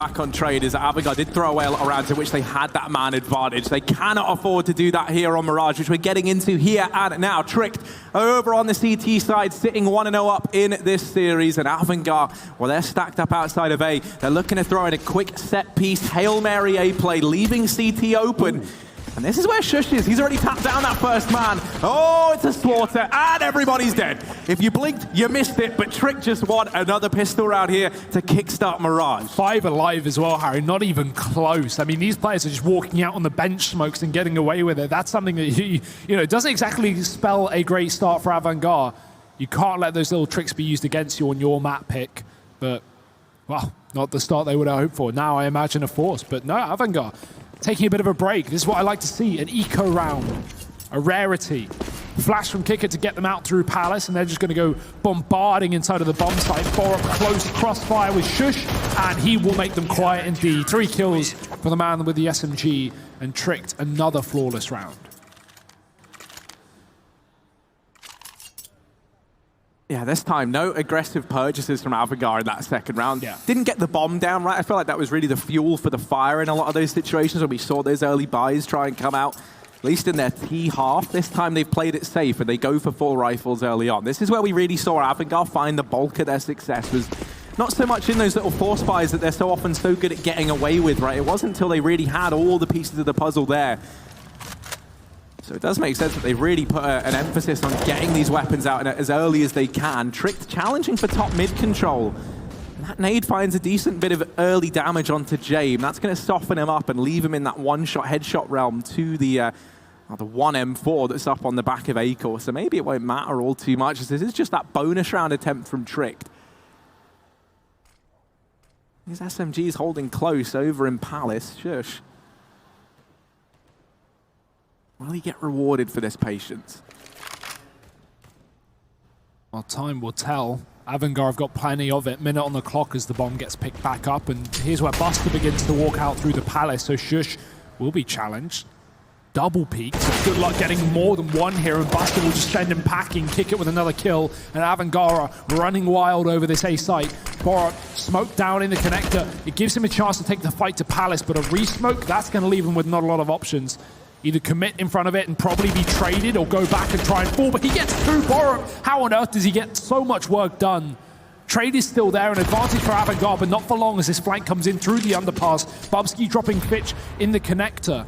Back on trade is that Avangar did throw away a lot around to which they had that man advantage. They cannot afford to do that here on Mirage, which we're getting into here and now. Tricked over on the CT side, sitting 1-0 up in this series. And Avangar, well, they're stacked up outside of A. They're looking to throw in a quick set piece, Hail Mary A play, leaving CT open. And this is where Shush is. He's already tapped down that first man. Oh, it's a slaughter, and everybody's dead. If you blinked, you missed it, but Trick just won another pistol round here to kickstart Mirage. 5 alive as well, Harry, not even close. I mean, these players are just walking out on the bench smokes and getting away with it. That's something that, you know, doesn't exactly spell a great start for Avangar. You can't let those little tricks be used against you on your map pick, but, well, not the start they would have hoped for. Now I imagine a force, but no, Avangar taking a bit of a break. This is what I like to see, an eco round, a rarity. Flash from Kicker to get them out through Palace, and they're just going to go bombarding inside of the bomb site. Borup close crossfire with Shush, and he will make them quiet indeed. 3 kills for the man with the SMG, and Tricked another flawless round. Yeah, this time, no aggressive purchases from Avangar in that second round. Yeah. Didn't get the bomb down, right? I feel like that was really the fuel for the fire in a lot of those situations when we saw those early buys try and come out, at least in their T half. This time they've played it safe and they go for full rifles early on. This is where we really saw Avangar find the bulk of their success, was not so much in those little force buys that they're so often so good at getting away with, right? It wasn't until they really had all the pieces of the puzzle there. So it does make sense that they really put an emphasis on getting these weapons out as early as they can. Tricked challenging for top mid control. And that nade finds a decent bit of early damage onto James. That's going to soften him up and leave him in that one-shot headshot realm to the 1M4 that's up on the back of A-Core. So maybe it won't matter all too much, as this is just that bonus round attempt from Tricked. His SMG's holding close over in Palace. Shush. Will he get rewarded for this patience? Well, time will tell. Avangar have got plenty of it. Minute on the clock as the bomb gets picked back up, and here's where Buster begins to walk out through the Palace, so Shush will be challenged. Double peak, so good luck getting more than one here, and Buster will just send him packing, kick it with another kill, and Avangar running wild over this A site. Borup smoked down in the connector. It gives him a chance to take the fight to Palace, but a re-smoke, that's going to leave him with not a lot of options. Either commit in front of it and probably be traded, or go back and try and fall, but he gets through Borup. How on earth does he get so much work done? Trade is still there, an advantage for Avangar, but not for long as this flank comes in through the underpass. Bubsky dropping Fitch in the connector.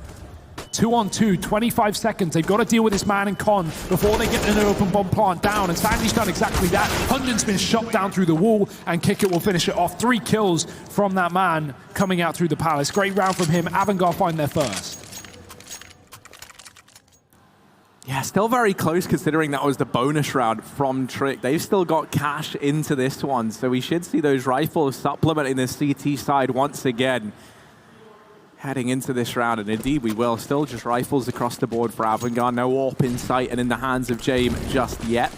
2-on-2, 25 seconds. They've got to deal with this man and Con before they get an open bomb plant down, and Sandy's done exactly that. Hunden's been shot down through the wall, and Kickit will finish it off. 3 kills from that man coming out through the Palace. Great round from him. Avangar find their first. Yeah, still very close considering that was the bonus round from Trick. They've still got cash into this one, so we should see those rifles supplementing the CT side once again heading into this round, and indeed we will. Still just rifles across the board for Avangar. No AWP in sight and in the hands of James just yet.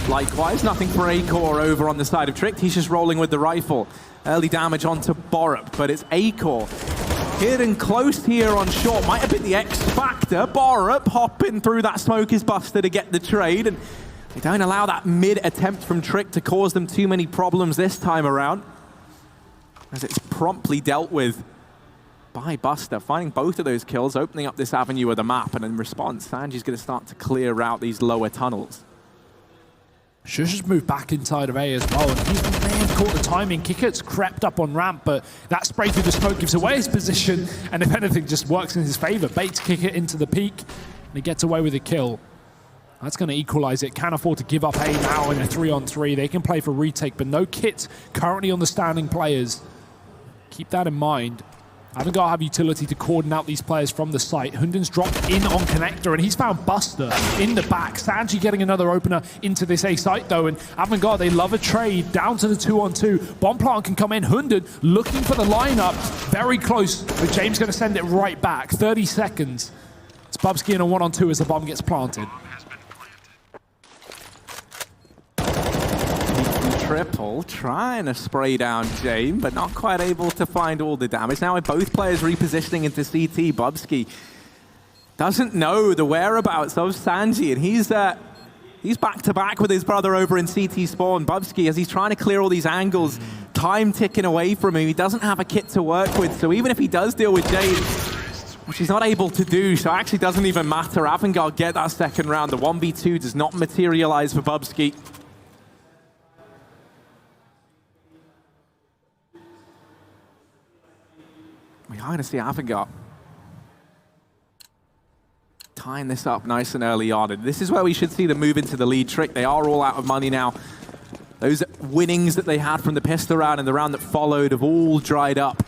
Likewise, nothing for A-Core over on the side of Trick. He's just rolling with the rifle. Early damage onto Borup, but it's A-Core hidden close here on short. Might have been the X factor. Borup hopping through that smoke is Buster to get the trade, and they don't allow that mid attempt from Trick to cause them too many problems this time around, as it's promptly dealt with by Buster, finding both of those kills, opening up this avenue of the map, and in response, Sanji's going to start to clear out these lower tunnels. Shush has moved back inside of A as well, and he may have caught the timing. Kickert's crept up on ramp, but that spray through the smoke gives away his position, and if anything, just works in his favor. Baits Kickert into the peak, and he gets away with a kill. That's going to equalize it. Can't afford to give up A now in a 3-on-3. They can play for retake, but no kit currently on the standing players. Keep that in mind. Avangar have utility to cordon out these players from the site. Hunden's dropped in on connector, and he's found Buster in the back. Sanji getting another opener into this A site, though, and Avangar, they love a trade down to the 2-on-2. Bomb plant can come in. Hunden looking for the lineup. Very close, but James going to send it right back. 30 seconds. It's Bubsky in a 1-on-2 as the bomb gets planted. Triple, trying to spray down James, but not quite able to find all the damage. Now with both players repositioning into CT, Bubsky doesn't know the whereabouts of Sanji, and He's back-to-back with his brother over in CT spawn. Bubsky, as he's trying to clear all these angles, time ticking away from him. He doesn't have a kit to work with, so even if he does deal with Jade, which he's not able to do, so it actually doesn't even matter. Avangar get that second round. The 1v2 does not materialize for Bubsky. We are going to see Avangar tying this up nice and early on. And this is where we should see them move into the lead. Trick, they are all out of money now. Those winnings that they had from the pistol round and the round that followed have all dried up.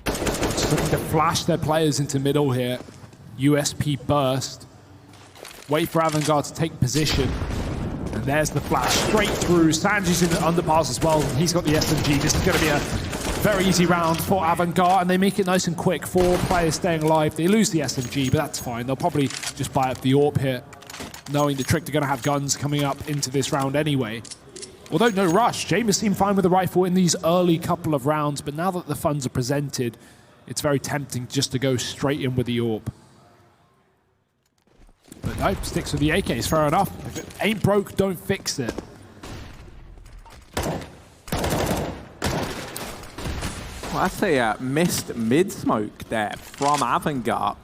Just looking to flash their players into middle here. USP burst. Wait for Avangar to take position. And there's the flash straight through. Sanji's in the underpass as well. He's got the SMG. This is going to be a very easy round for Avangar, and they make it nice and quick. 4 players staying alive. They lose the SMG, but that's fine. They'll probably just buy up the AWP here, knowing the Trick they're going to have guns coming up into this round anyway. Although no rush. James seemed fine with the rifle in these early couple of rounds, but now that the funds are presented, it's very tempting just to go straight in with the AWP. But no, sticks with the AKs, fair enough. If it ain't broke, don't fix it. Well, that's a missed mid-smoke there from Avangar.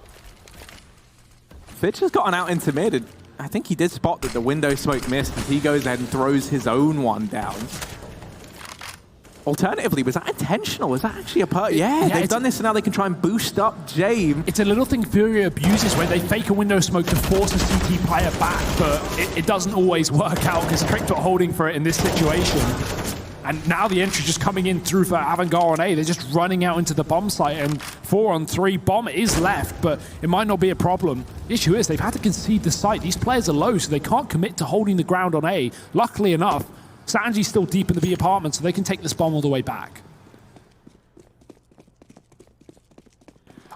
Fitch has gotten out into mid, and I think he did spot that the window smoke missed as he goes ahead and throws his own one down. Alternatively, was that intentional? Was that actually a yeah, they've done this, so now they can try and boost up James. It's a little thing Fury abuses where they fake a window smoke to force a CT player back, but it doesn't always work out because Trick not holding for it in this situation. And now the entry just coming in through for Avangar on A. They're just running out into the bomb site, and 4-on-3 bomb is left, but it might not be a problem. The issue is they've had to concede the site. These players are low, so they can't commit to holding the ground on A. Luckily enough, Sanji's still deep in the B apartment, so they can take this bomb all the way back.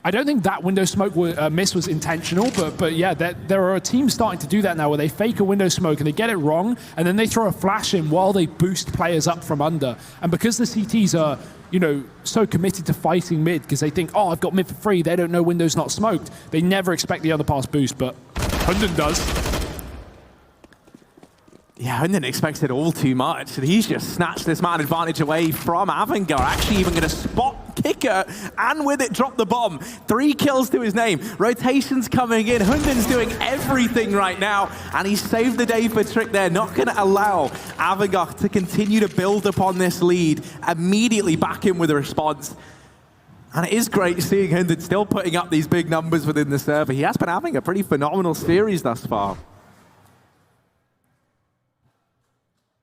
I don't think that window smoke miss was intentional, but yeah, there are teams starting to do that now where they fake a window smoke and they get it wrong, and then they throw a flash in while they boost players up from under. And because the CTs are, you know, so committed to fighting mid because they think, oh, I've got mid for free, they don't know window's not smoked, they never expect the other pass boost, but Hunden does. Yeah, Hunden expects it all too much, and he's just snatched this man advantage away from Avangar. Actually even going to spot Kicker, and with it drop the bomb. 3 kills to his name. Rotations coming in. Hunden's doing everything right now, and he saved the day for Trick there. Not going to allow Avangar to continue to build upon this lead. Immediately back in with a response. And it is great seeing Hunden still putting up these big numbers within the server. He has been having a pretty phenomenal series thus far.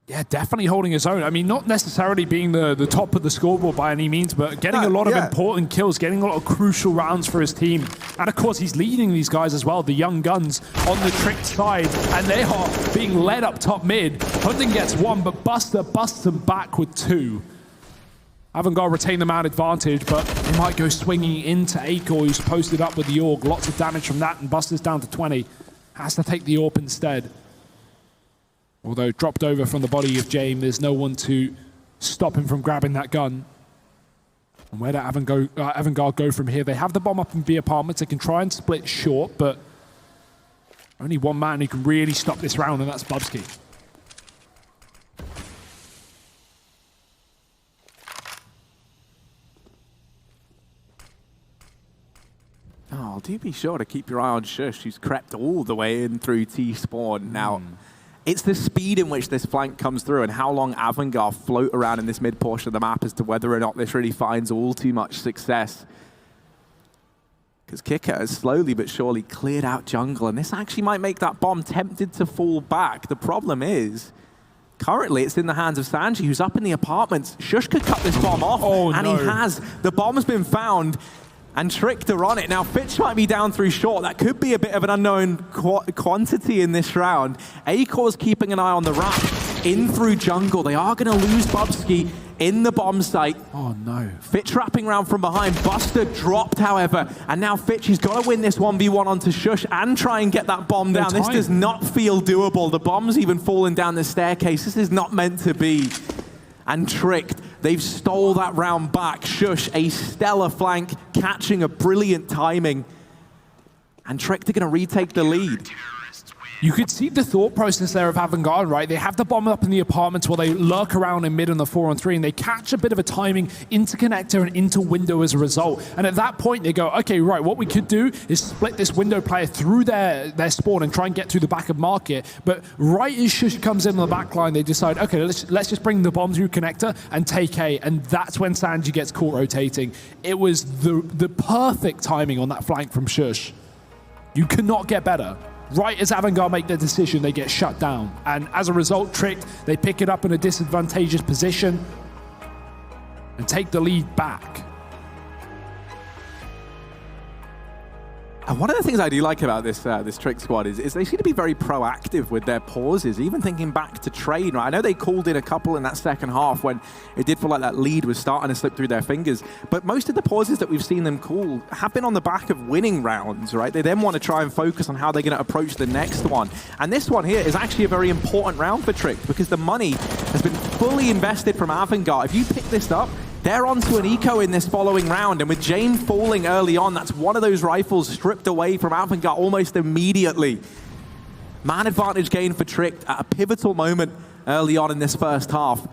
Yeah, definitely holding his own. I mean, not necessarily being the top of the scoreboard by any means, but getting a lot of important kills, getting a lot of crucial rounds for his team. And of course, he's leading these guys as well, the young guns on the Trick side, and they are being led up top mid. Hunting gets 1, but Buster busts them back with 2. Avangar retain the man advantage, but they might go swinging into Acor, who's posted up with the AUG. Lots of damage from that, and Buster's down to 20. Has to take the AWP instead. Although dropped over from the body of James, there's no one to stop him from grabbing that gun. And where do Avangar go from here? They have the bomb up in B apartments. They can try and split short, but only one man who can really stop this round, and that's Bubsky. Oh, do be sure to keep your eye on Shush, who's crept all the way in through T-spawn. Now, it's the speed in which this flank comes through and how long Avangar float around in this mid portion of the map as to whether or not this really finds all too much success. Because Kicker has slowly but surely cleared out jungle, and this actually might make that bomb tempted to fall back. The problem is, currently it's in the hands of Sanji, who's up in the apartments. Shush could cut this bomb off, and he has. The bomb's been found, and Tricked are on it. Now, Fitch might be down through short. That could be a bit of an unknown quantity in this round. Acor's keeping an eye on the wrap in through jungle. They are going to lose Bubsky in the bomb site. Oh, no. Fitch wrapping around from behind. Buster dropped, however, and now Fitch has got to win this 1v1 onto Shush and try and get that bomb down. This does not feel doable. The bomb's even fallen down the staircase. This is not meant to be. And Tricked, they've stole that round back. Shush, a stellar flank, catching a brilliant timing. and Tricked are going to retake the lead. You could see the thought process there of Avangar, right? They have the bomb up in the apartments while they lurk around in mid on the 4-on-3, and they catch a bit of a timing into connector and into window as a result. And at that point, they go, okay, right, what we could do is split this window player through their spawn and try and get through the back of market. But right as Shush comes in on the back line, they decide, okay, let's just bring the bomb through connector and take A. And that's when Sanji gets caught rotating. It was the perfect timing on that flank from Shush. You cannot get better. Right as Avangar make their decision, they get shut down. And as a result, Tricked, they pick it up in a disadvantageous position and take the lead back. And one of the things I do like about this Trick squad is they seem to be very proactive with their pauses, even thinking back to trade. Right? I know they called in a couple in that second half when it did feel like that lead was starting to slip through their fingers. But most of the pauses that we've seen them call have been on the back of winning rounds, right? They then want to try and focus on how they're going to approach the next one. And this one here is actually a very important round for Trick because the money has been fully invested from Avangar. If you pick this up, they're onto an eco in this following round, and with Jane falling early on, that's one of those rifles stripped away from Avangar almost immediately. Man advantage gain for Tricked at a pivotal moment early on in this first half.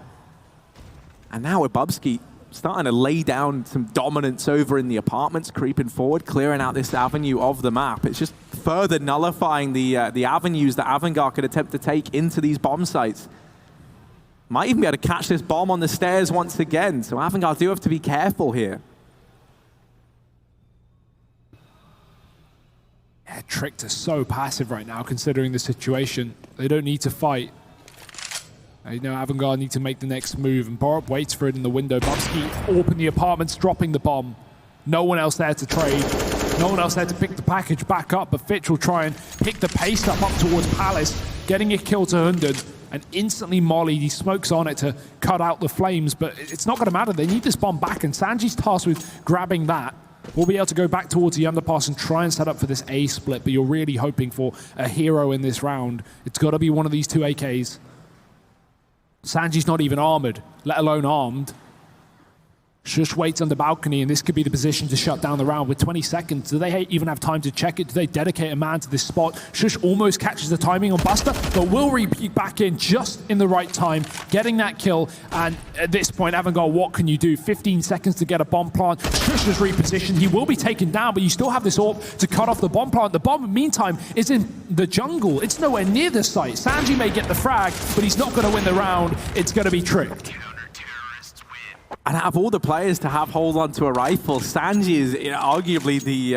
And now with Bubsky starting to lay down some dominance over in the apartments, creeping forward, clearing out this avenue of the map. It's just further nullifying the avenues that Avangar could attempt to take into these bomb sites. Might even be able to catch this bomb on the stairs once again, so Avangar do have to be careful here. Yeah, Tricked are so passive right now, considering the situation. They don't need to fight. You know, Avangar need to make the next move, and Borup waits for it in the window. Bubsky open the apartments, dropping the bomb. No one else there to trade. No one else there to pick the package back up, but Fitch will try and pick the pace up towards Palace, getting a kill to Hunden. And instantly Molly, he smokes on it to cut out the flames, but it's not going to matter. They need this bomb back, and Sanji's tasked with grabbing that. We'll be able to go back towards the underpass and try and set up for this A split, but you're really hoping for a hero in this round. It's got to be one of these two AKs. Sanji's not even armored, let alone armed. Shush waits on the balcony, and this could be the position to shut down the round with 20 seconds. Do they even have time to check it? Do they dedicate a man to this spot? Shush almost catches the timing on Buster, but will repeat back in just in the right time, getting that kill. And at this point, Avangar, what can you do? 15 seconds to get a bomb plant. Shush is repositioned. He will be taken down, but you still have this AWP to cut off the bomb plant. The bomb, meantime, is in the jungle. It's nowhere near the site. Sanji may get the frag, but he's not going to win the round. It's going to be Tricked. And out of all the players to have hold on to a rifle, Sanji is arguably the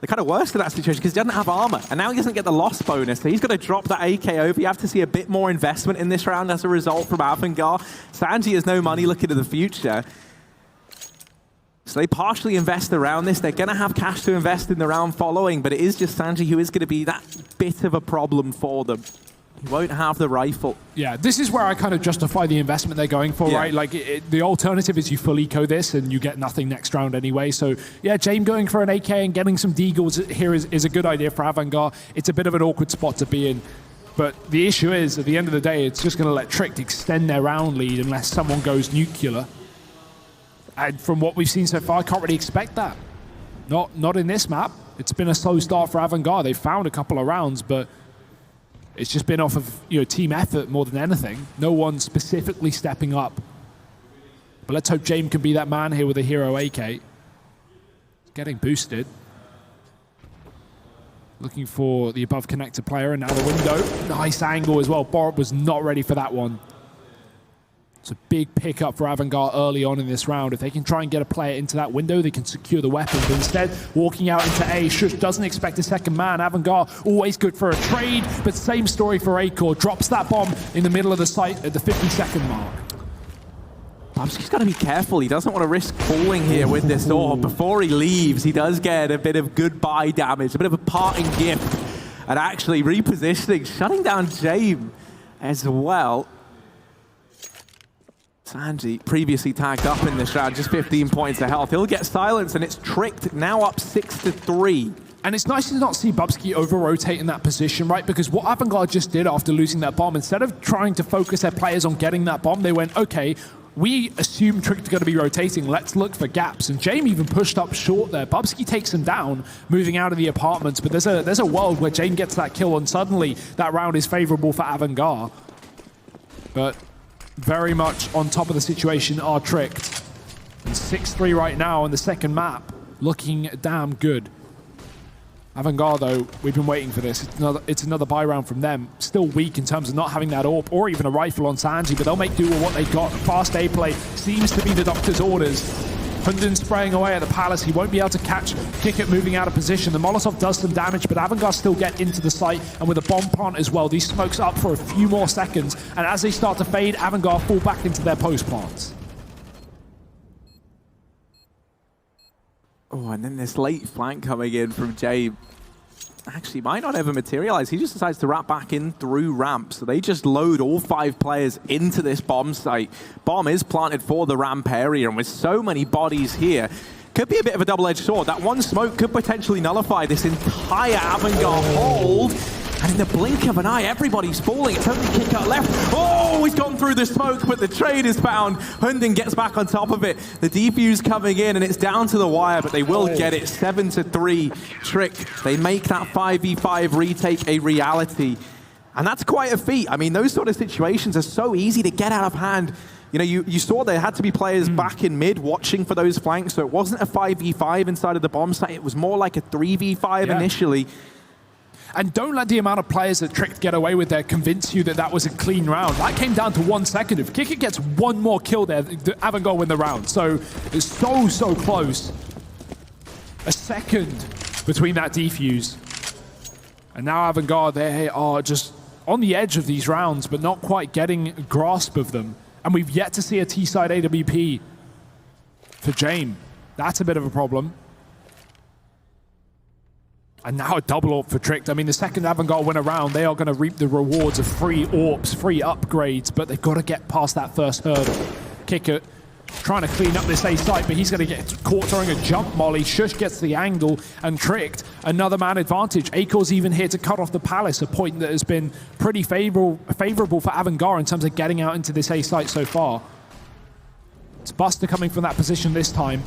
kind of worst in that situation because he doesn't have armor. And now he doesn't get the loss bonus, so he's going to drop that AK over. You have to see a bit more investment in this round as a result from Avangar. Sanji has no money looking to the future. So they partially invest around this. They're going to have cash to invest in the round following, but it is just Sanji who is going to be that bit of a problem for them. He won't have the rifle. Yeah, this is where I kind of justify the investment they're going for, right? Like, the alternative is you full eco this and you get nothing next round anyway. So, yeah, James going for an AK and getting some deagles here is a good idea for Avangar. It's a bit of an awkward spot to be in. But the issue is, at the end of the day, it's just going to let Tricked extend their round lead unless someone goes nuclear. And from what we've seen so far, I can't really expect that. Not in this map. It's been a slow start for Avangar. They've found a couple of rounds, but it's just been off of team effort more than anything. No one specifically stepping up. But let's hope James can be that man here with a hero AK. He's getting boosted. Looking for the above connector player, and now the window. Nice angle as well. Borup was not ready for that one. It's a big pickup for Avangar early on in this round. If they can try and get a player into that window, they can secure the weapon. But instead, walking out into A, Shush doesn't expect a second man. Avangar, always good for a trade, but same story for Acor. Drops that bomb in the middle of the site at the 50-second mark. Bubsky's got to be careful. He doesn't want to risk falling here with this AWP. Before he leaves, he does get a bit of goodbye damage, a bit of a parting gift, and actually repositioning, shutting down James as well. Sanji, previously tagged up in this round, just 15 points of health. He'll get silenced, and it's Tricked, now up 6-3. And it's nice to not see Bubsky over-rotate in that position, right? Because what Avangar just did after losing that bomb, instead of trying to focus their players on getting that bomb, they went, okay, we assume Trick's going to be rotating. Let's look for gaps. And Jame even pushed up short there. Bubsky takes him down, moving out of the apartments. But there's a world where Jame gets that kill, and suddenly that round is favorable for Avangar. But very much on top of the situation are Tricked. And 6-3 right now on the second map, looking damn good. Avangar, though, we've been waiting for this. It's another buy round from them. Still weak in terms of not having that AWP or even a rifle on Sanji, but they'll make do with what they got. Fast A play seems to be the Doctor's orders. Hunden spraying away at the Palace. He won't be able to catch Kickit moving out of position. The Molotov does some damage, but Avangar still get into the site, and with a bomb plant as well. These smokes up for a few more seconds, and as they start to fade, Avangar fall back into their post plants. Oh, and then this late flank coming in from Jay actually might not ever materialize. He just decides to wrap back in through ramp. So they just load all 5 players into this bomb site. Bomb is planted for the ramp area, and with so many bodies here, could be a bit of a double-edged sword. That one smoke could potentially nullify this entire Avangar hold. And in the blink of an eye, everybody's falling. It's only kick out left. Oh, he's gone through the smoke, but the trade is found. Hunden gets back on top of it. The defuse coming in, and it's down to the wire, but they will get it. 7-3. Trick, they make that 5v5 retake a reality. And that's quite a feat. I mean, those sort of situations are so easy to get out of hand. You know, you saw there had to be players back in mid watching for those flanks, so it wasn't a 5v5 inside of the bomb site. It was more like a 3v5 initially. And don't let the amount of players that Tricked get away with there convince you that that was a clean round. That came down to 1 second. If Kickit gets one more kill there, Avangar win the round. So it's so close. A second between that defuse. And now Avangar, they are just on the edge of these rounds, but not quite getting a grasp of them. And we've yet to see a T-side AWP for Jame. That's a bit of a problem. And now a double AWP for Tricked. I mean, the second Avangar win a round, they are going to reap the rewards of free AWPs, free upgrades, but they've got to get past that first hurdle. Kickit trying to clean up this A site, but he's going to get caught throwing a jump molly. Shush gets the angle, and Tricked, another man advantage. Akor's even here to cut off the Palace, a point that has been pretty favorable for Avangar in terms of getting out into this A site so far. It's Buster coming from that position this time.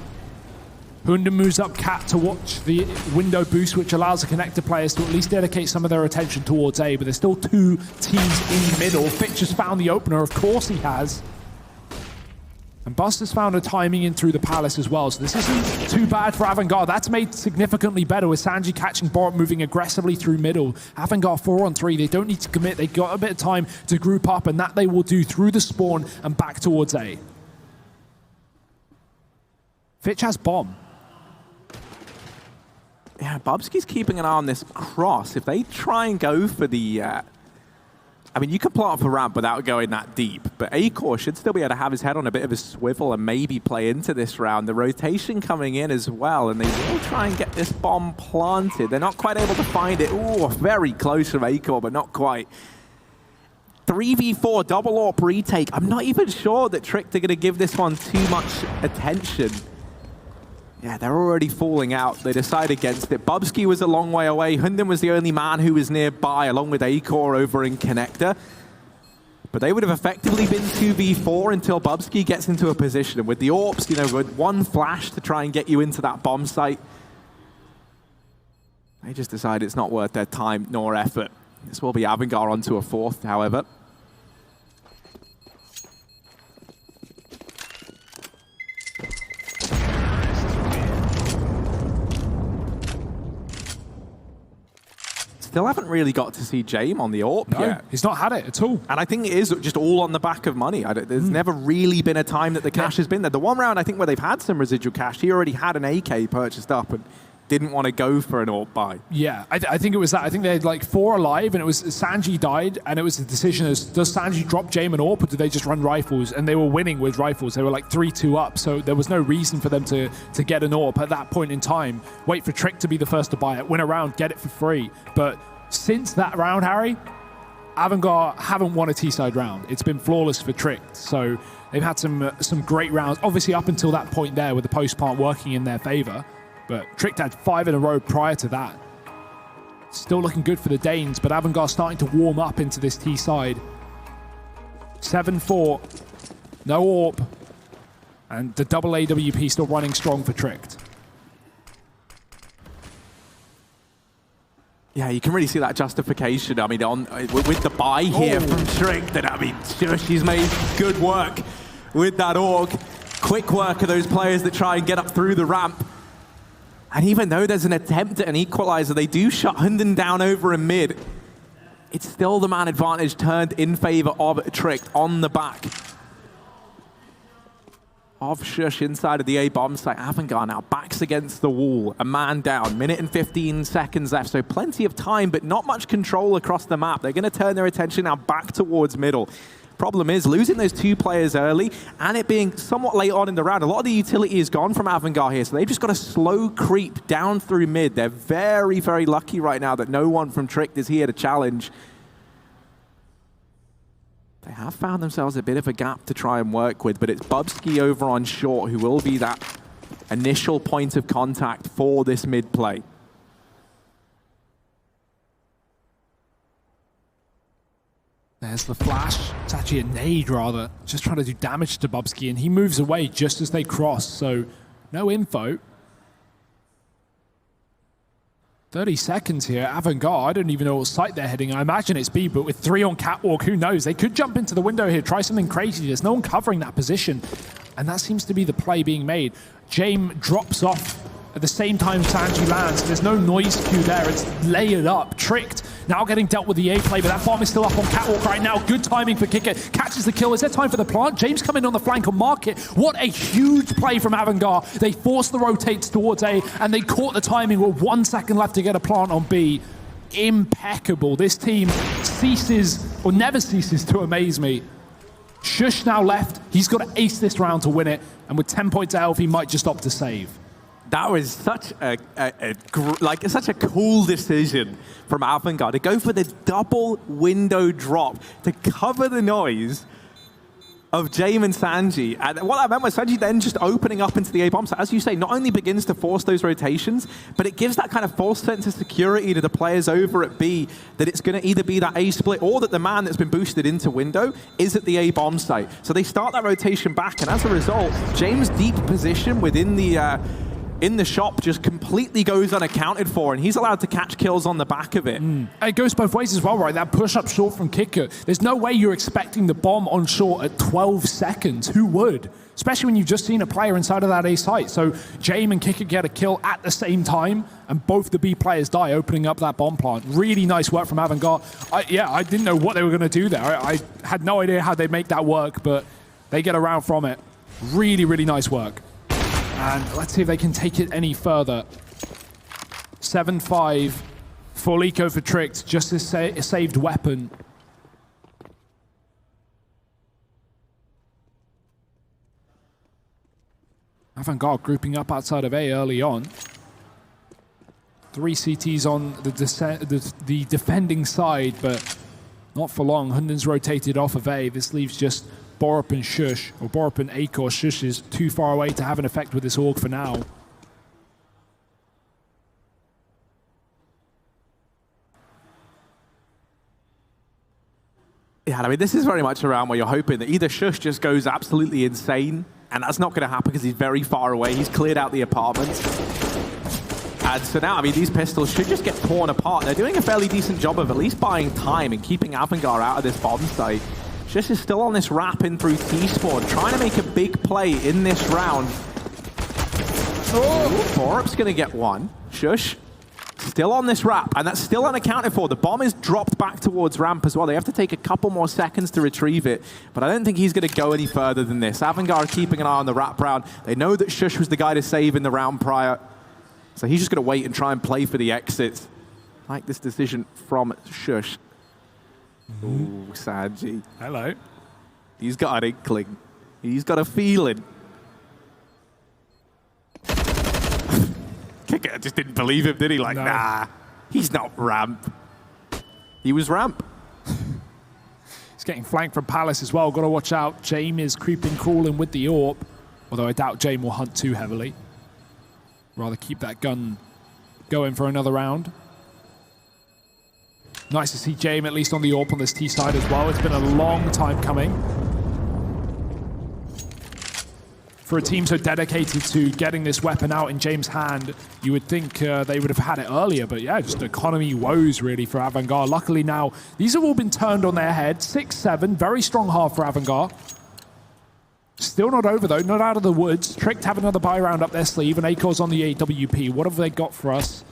Hunden moves up Cat to watch the window boost, which allows the connector players to at least dedicate some of their attention towards A, but there's still 2 teams in middle. Fitch has found the opener, of course he has. And Buster's found a timing in through the Palace as well, so this isn't too bad for Avangar. That's made significantly better with Sanji catching Borat, moving aggressively through middle. Avangar 4-on-3, they don't need to commit, they got a bit of time to group up, and that they will do through the spawn and back towards A. Fitch has bomb. Yeah, Bubsky's keeping an eye on this cross. If they try and go for the... I mean, you can plant off a ramp without going that deep, but Akor should still be able to have his head on a bit of a swivel and maybe play into this round. The rotation coming in as well, and they will try and get this bomb planted. They're not quite able to find it. Ooh, very close from Akor, but not quite. 3v4 double AWP retake. I'm not even sure that Tricked are going to give this one too much attention. Yeah, they're already falling out. They decide against it. Bubsky was a long way away. Hunden was the only man who was nearby, along with Akor over in Connector. But they would have effectively been 2v4 until Bubsky gets into a position. And with the AWPs, you know, with one flash to try and get you into that bomb site, they just decide it's not worth their time nor effort. This will be Avangar onto a 4th, however. Still haven't really got to see Jame on the AWP yet. He's not had it at all. And I think it is just all on the back of money. There's never really been a time that the cash has been there. The one round, I think, where they've had some residual cash, he already had an AK purchased up and didn't want to go for an AWP buy. Yeah, I think it was that. I think they had like 4 alive, and it was Sanji died, and it was the decision as, does Sanji drop Jame and AWP, or do they just run rifles? And they were winning with rifles. They were like 3-2 up, so there was no reason for them to get an AWP at that point in time. Wait for Trick to be the first to buy it, win a round, get it for free. But since that round, Harry, Avangar haven't won a T-side round. It's been flawless for Trick. So they've had some great rounds, obviously up until that point there with the post part working in their favor. But Trick had 5 in a row prior to that. Still looking good for the Danes, but Avangar starting to warm up into this T-side. 7-4, no AWP. And the double AWP still running strong for Tricked. Yeah, you can really see that justification. I mean, with the buy here from Tricked, and I mean, she's made good work with that AUG. Quick work of those players that try and get up through the ramp. And even though there's an attempt at an equalizer, they do shut Hunden down over in mid. It's still the man advantage turned in favor of Tricked on the back of Sjuush inside of the A bomb site. Avangar now backs against the wall, a man down, minute and 15 seconds left, so plenty of time, but not much control across the map. They're going to turn their attention now back towards middle. Problem is, losing those 2 players early and it being somewhat late on in the round, a lot of the utility is gone from Avangar here, so they've just got a slow creep down through mid. They're very, very lucky right now that no one from Tricked is here to challenge. They have found themselves a bit of a gap to try and work with, but it's Bubsky over on short who will be that initial point of contact for this mid play. There's the flash. It's actually a nade, rather. Just trying to do damage to Bubsky, and he moves away just as they cross, so no info. 30 seconds here. Avangar, I don't even know what site they're heading. I imagine it's B, but with 3 on catwalk, who knows? They could jump into the window here, try something crazy. There's no one covering that position, and that seems to be the play being made. James drops off at the same time Sanji lands. There's no noise cue there. It's layered up. Tricked. Now getting dealt with the A play, but that bomb is still up on catwalk right now. Good timing for Kicker. Catches the kill. Is there time for the plant? James coming on the flank on market. What a huge play from Avangar. They forced the rotates towards A, and they caught the timing with 1 second left to get a plant on B. Impeccable. This team ceases, or never ceases, to amaze me. Sjuush now left. He's got to ace this round to win it, and with 10 points out, he might just opt to save. That was such such a cool decision from Avangar to go for the double window drop to cover the noise of James and Sanji. And what I meant was Sanji then just opening up into the A bomb. So as you say, not only begins to force those rotations, but it gives that kind of false sense of security to the players over at B that it's going to either be that A split or that the man that's been boosted into window is at the A bomb site. So they start that rotation back, and as a result, James' deep position within the in the shop just completely goes unaccounted for, and he's allowed to catch kills on the back of it. It goes both ways as well, right? That push up short from Kicker. There's no way you're expecting the bomb on short at 12 seconds. Who would? Especially when you've just seen a player inside of that A site. So James and Kicker get a kill at the same time, and both the B players die, opening up that bomb plant. Really nice work from Avangar. I didn't know what they were going to do there. I had no idea how they'd make that work, but they get around from it. Really, really nice work. And let's see if they can take it any further. 7-5. Full eco for Tricked. Just a saved weapon. Avangar grouping up outside of A early on. 3 CTs on the defending side, but not for long. Hunden's rotated off of A. This leaves just Borup and Sjuush, or Borup and Akor. Sjuush is too far away to have an effect with this AUG for now. Yeah, I mean, this is very much around where you're hoping that either Sjuush just goes absolutely insane, and that's not going to happen because he's very far away. He's cleared out the apartments. And so now, I mean, these pistols should just get torn apart. They're doing a fairly decent job of at least buying time and keeping Avangar out of this bomb site. Sjuush is still on this wrap in through T-Spawn, trying to make a big play in this round. Borup's going to get one. Sjuush still on this wrap, and that's still unaccounted for. The bomb is dropped back towards ramp as well. They have to take a couple more seconds to retrieve it, but I don't think he's going to go any further than this. Avangar are keeping an eye on the wrap round. They know that Sjuush was the guy to save in the round prior, so he's just going to wait and try and play for the exit. I like this decision from Sjuush. Ooh, Sanji. Hello. He's got an inkling. He's got a feeling. Kicker just didn't believe him, did he? Like, no. Nah, he's not ramp. He was ramp. He's getting flanked from Palace as well. Got to watch out. James is creeping, crawling with the AWP. Although I doubt James will hunt too heavily. Rather keep that gun going for another round. Nice to see James at least on the AWP on this T side as well. It's been a long time coming. For a team so dedicated to getting this weapon out in James' hand, you would think they would have had it earlier, but yeah, just economy woes really for Avangar. Luckily now, these have all been turned on their head. 6-7, very strong half for Avangar. Still not over though, not out of the woods. Tricked have another buy round up their sleeve, and Acor's on the AWP. What have they got for us?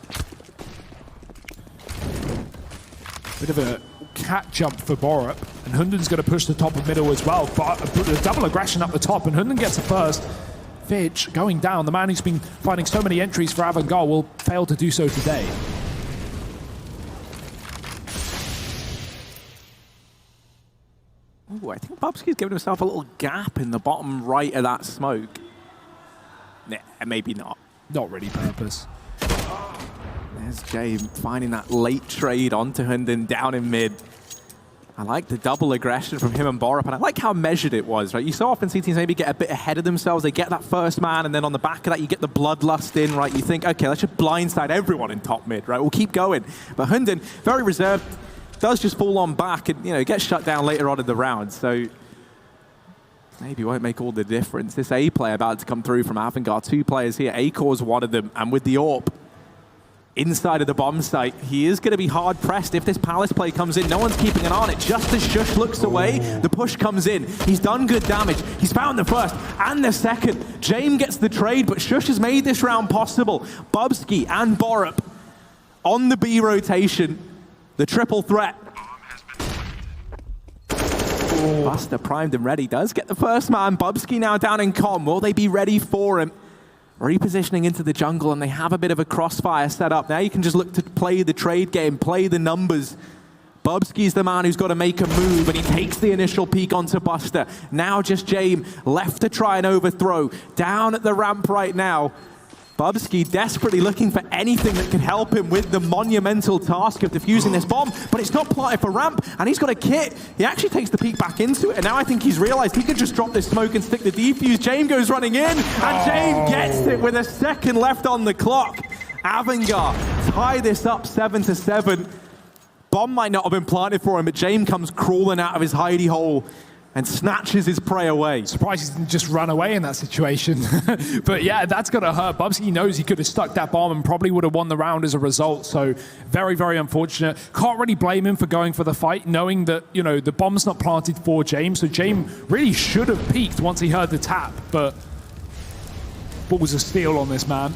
Bit of a cat jump for Borup, and Hunden's going to push the top of middle as well. But a double aggression up the top, and Hunden gets it first. Fitch going down. The man who's been finding so many entries for Avangar will fail to do so today. Ooh, I think Bubsky's given himself a little gap in the bottom right of that smoke. Nah, maybe not. Not really purpose. There's Jay finding that late trade onto Hunden down in mid. I like the double aggression from him and Borup, and I like how measured it was, right? You so often see teams maybe get a bit ahead of themselves. They get that first man, and then on the back of that, you get the bloodlust in, right? You think, okay, let's just blindside everyone in top mid, right? We'll keep going. But Hunden, very reserved, does just fall on back and, you know, gets shut down later on in the round. So maybe won't make all the difference. This A player about to come through from Avangar. 2 players here. Acor's one of them, and with the AWP inside of the bomb site, he is going to be hard pressed if this Palace play comes in. No one's keeping an eye on it. Just as Shush looks away, the push comes in. He's done good damage. He's found the first and the second. James gets the trade, but Shush has made this round possible. Bubsky and Borup on the B rotation. The triple threat. Buster primed and ready. Does get the first man. Bubsky now down in com. Will they be ready for him? Repositioning into the jungle, and they have a bit of a crossfire set up. Now you can just look to play the trade game, play the numbers. Bubsky's the man who's got to make a move, and he takes the initial peek onto Buster. Now just James left to try and overthrow. Down at the ramp right now. Bubsky desperately looking for anything that can help him with the monumental task of defusing this bomb, but it's not plotted for ramp, and he's got a kit. He actually takes the peek back into it, and now I think he's realized he can just drop this smoke and stick the defuse. James goes running in, and James gets it with a second left on the clock. Avangar tie this up 7-7. Bomb might not have been planted for him, but James comes crawling out of his hidey hole and snatches his prey away. Surprised he didn't just run away in that situation. But yeah, that's going to hurt. Bubsky knows he could have stuck that bomb and probably would have won the round as a result. So very, very unfortunate. Can't really blame him for going for the fight, knowing that, you know, the bomb's not planted for James. So James really should have peeked once he heard the tap. But what was a steal on this man?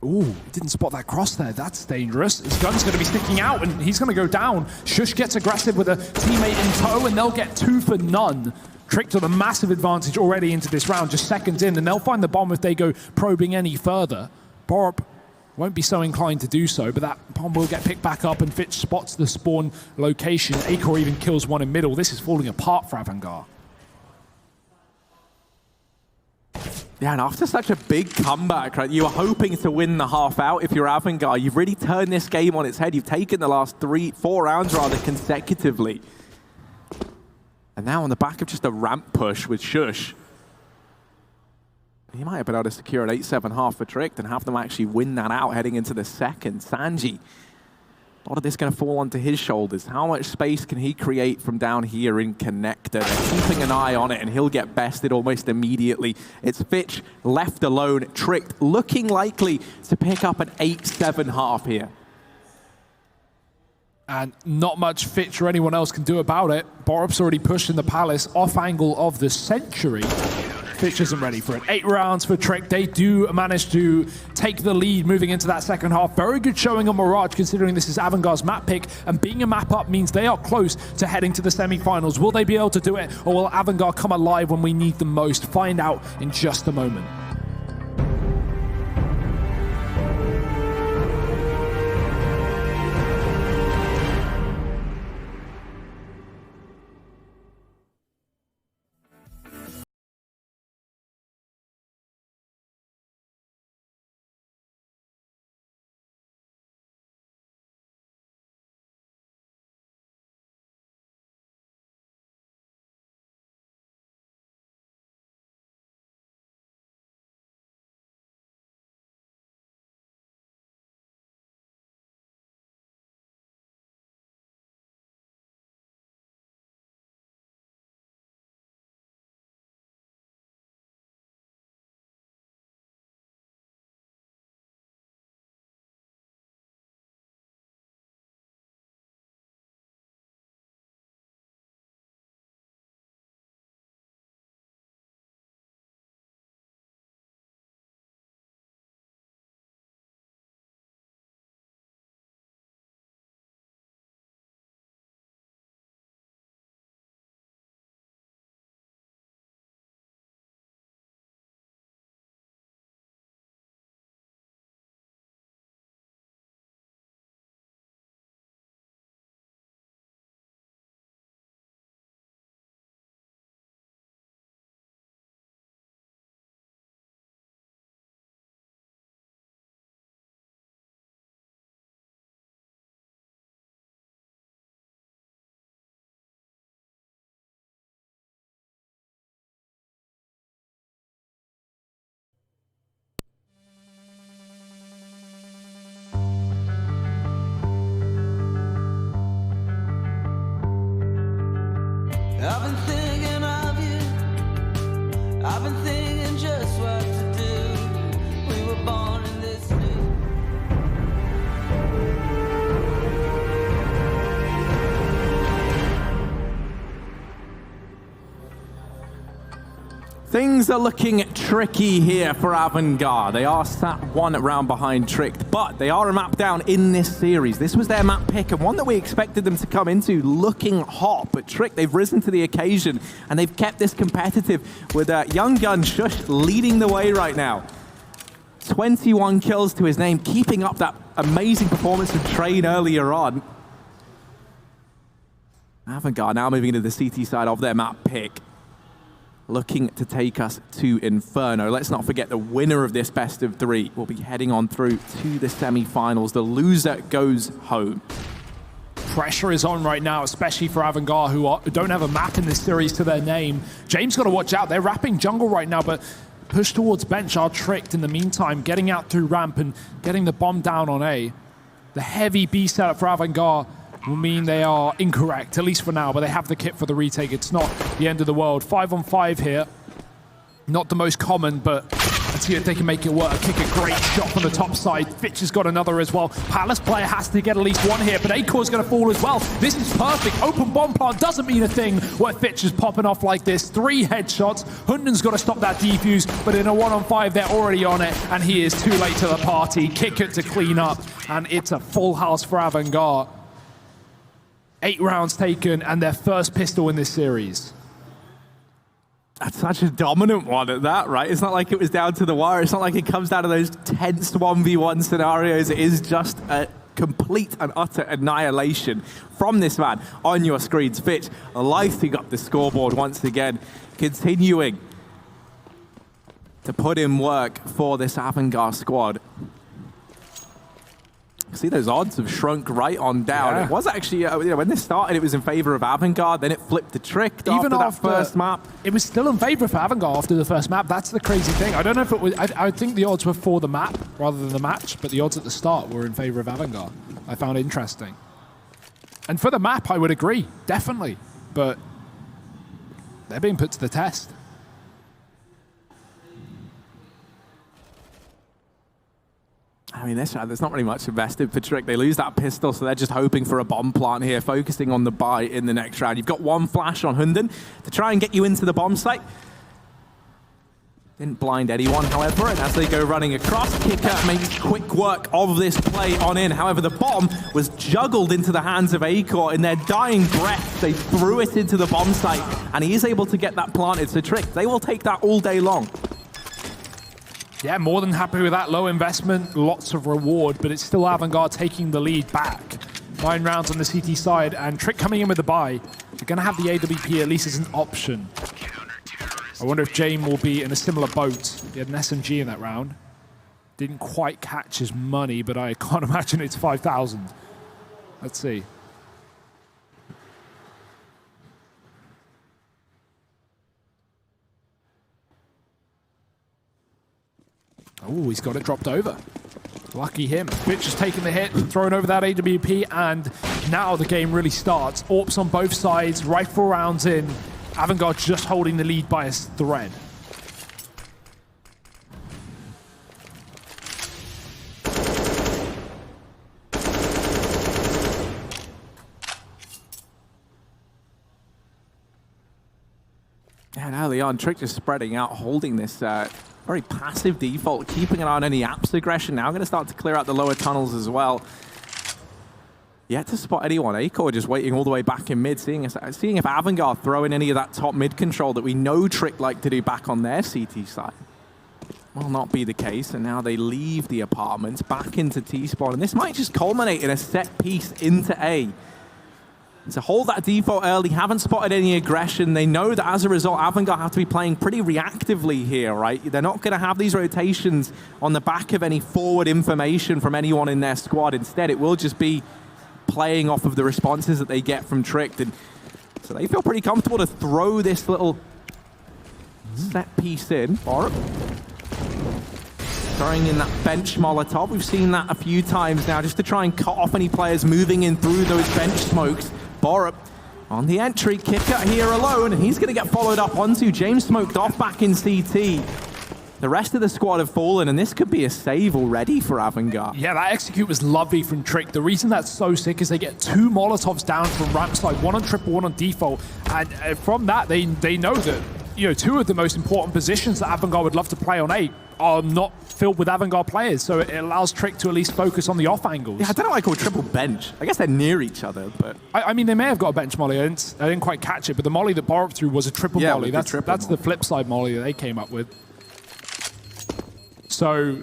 Ooh, didn't spot that cross there. That's dangerous. His gun's going to be sticking out, and he's going to go down. Shush gets aggressive with a teammate in tow, and they'll get 2 for none. Tricked with a massive advantage already into this round, just seconds in, and they'll find the bomb if they go probing any further. Borup won't be so inclined to do so, but that bomb will get picked back up, and Fitch spots the spawn location. Acor even kills one in middle. This is falling apart for Avangar. Yeah, and after such a big comeback, right, you were hoping to win the half out if you're Avangar. You've really turned this game on its head. You've taken the last 4 rounds rather consecutively. And now on the back of just a ramp push with Shush, he might have been able to secure an 8-7 half for Tricked and have them actually win that out heading into the second. Sanji, a lot of this going to fall onto his shoulders. How much space can he create from down here in connector? They're keeping an eye on it, and he'll get bested almost immediately. It's Fitch left alone. Tricked looking likely to pick up an 8-7 half here. And not much Fitch or anyone else can do about it. Borup's already pushed in the Palace off angle of the century. Fitch isn't ready for it. 8 rounds for Trick. They do manage to take the lead moving into that second half. Very good showing on Mirage, considering this is Avangar's map pick, and being a map up means they are close to heading to the semi-finals. Will they be able to do it, or will Avangar come alive when we need them most? Find out in just a moment. I've been thinking of you. I've been thinking just what to do. We were born in this new. Things are looking tricky here for Avangar. They are sat one round behind Tricked, but they are a map down in this series. This was their map pick, and one that we expected them to come into looking hot, but Tricked, they've risen to the occasion, and they've kept this competitive with young gun Shush leading the way right now. 21 kills to his name, keeping up that amazing performance from Train earlier on. Avangar now moving into the CT side of their map pick, looking to take us to Inferno. Let's not forget the winner of this best of three will be heading on through to the semi-finals. The loser goes home. Pressure is on right now, especially for Avangar, who don't have a map in this series to their name. James got to watch out. They're wrapping jungle right now, but push towards bench are Tricked in the meantime, getting out through ramp and getting the bomb down on A. The heavy B setup for Avangar will mean they are incorrect, at least for now, but they have the kit for the retake. It's not the end of the world. 5-on-5 here. Not the most common, but let's see if they can make it work. Kick a great shot from the top side. Fitch has got another as well. Palace player has to get at least one here, but Acor's going to fall as well. This is perfect. Open bomb plant doesn't mean a thing where Fitch is popping off like this. 3 headshots. Hunden's got to stop that defuse, but in a 1-on-5, they're already on it, and he is too late to the party. Kick it to clean up, and it's a full house for Avangar. 8 rounds taken, and their first pistol in this series. That's such a dominant one at that, right? It's not like it was down to the wire. It's not like it comes down to those tense 1v1 scenarios. It is just a complete and utter annihilation from this man on your screens. Fitch lighting up the scoreboard once again, continuing to put in work for this Avangar squad. See, those odds have shrunk right on down. Yeah. It was actually, when this started, it was in favor of Avangar, then it flipped to Tricked after that first map. It was still in favor for Avangar after the first map. That's the crazy thing. I don't know if it was, I think the odds were for the map rather than the match, but the odds at the start were in favor of Avangar. I found it interesting. And for the map, I would agree, definitely. But they're being put to the test. I mean, there's not really much invested for Trick. They lose that pistol, so they're just hoping for a bomb plant here, focusing on the buy in the next round. You've got one flash on Hunden to try and get you into the bomb site. Didn't blind anyone, however, and as they go running across, Kicker makes quick work of this play on in. However, the bomb was juggled into the hands of Acor. In their dying breath, they threw it into the bomb site, and he is able to get that planted. So Trick, they will take that all day long. Yeah, more than happy with that. Low investment, lots of reward, but it's still Avangar taking the lead back. 9 rounds on the CT side, and Trick coming in with the buy. They're going to have the AWP at least as an option. I wonder if Jame will be in a similar boat. He had an SMG in that round. Didn't quite catch his money, but I can't imagine it's 5,000. Let's see. Oh, he's got it dropped over. Lucky him. Fitch has taken the hit, thrown over that AWP, and now the game really starts. AWPs on both sides, rifle rounds in. Avangar just holding the lead by a thread. And early on, Trick just spreading out, holding this very passive default, keeping an eye on any apps aggression. Now going to start to clear out the lower tunnels as well. Yet to spot anyone. Acor just waiting all the way back in mid, seeing if Avangar throw in any of that top mid control that we know Trick like to do back on their CT side. Will not be the case, and now they leave the apartments back into T-spawn, and this might just culminate in a set piece into A. To hold that default early, haven't spotted any aggression. They know that as a result, Avangar have to be playing pretty reactively here, right? They're not going to have these rotations on the back of any forward information from anyone in their squad. Instead, it will just be playing off of the responses that they get from Tricked. And so they feel pretty comfortable to throw this little set piece in. Borup throwing in that bench Molotov. We've seen that a few times now, just to try and cut off any players moving in through those bench smokes. Borup on the entry, Kicker here alone, and he's going to get followed up onto. James smoked off back in CT. The rest of the squad have fallen, and this could be a save already for Avangar. Yeah, that execute was lovely from Trick. The reason that's so sick is they get 2 Molotovs down from ramp side, 1 on triple, 1 on default, and from that, they know that 2 of the most important positions that Avangar would love to play on A are not filled with Avangar players, so it allows Trick to at least focus on the off angles. Yeah, I don't know why I call triple bench. I guess they're near each other, but... I mean, they may have got a bench molly. I didn't quite catch it, but the molly that Borup threw was a triple molly. That's the flip side molly that they came up with. So,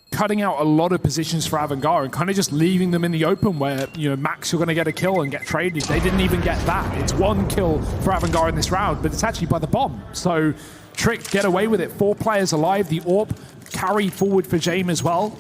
cutting out a lot of positions for Avangar and kind of just leaving them in the open where, Max, you're going to get a kill and get traded. They didn't even get that. It's 1 kill for Avangar in this round, but it's actually by the bomb. So, Trick get away with it. 4 players alive. The AWP carried forward for James as well.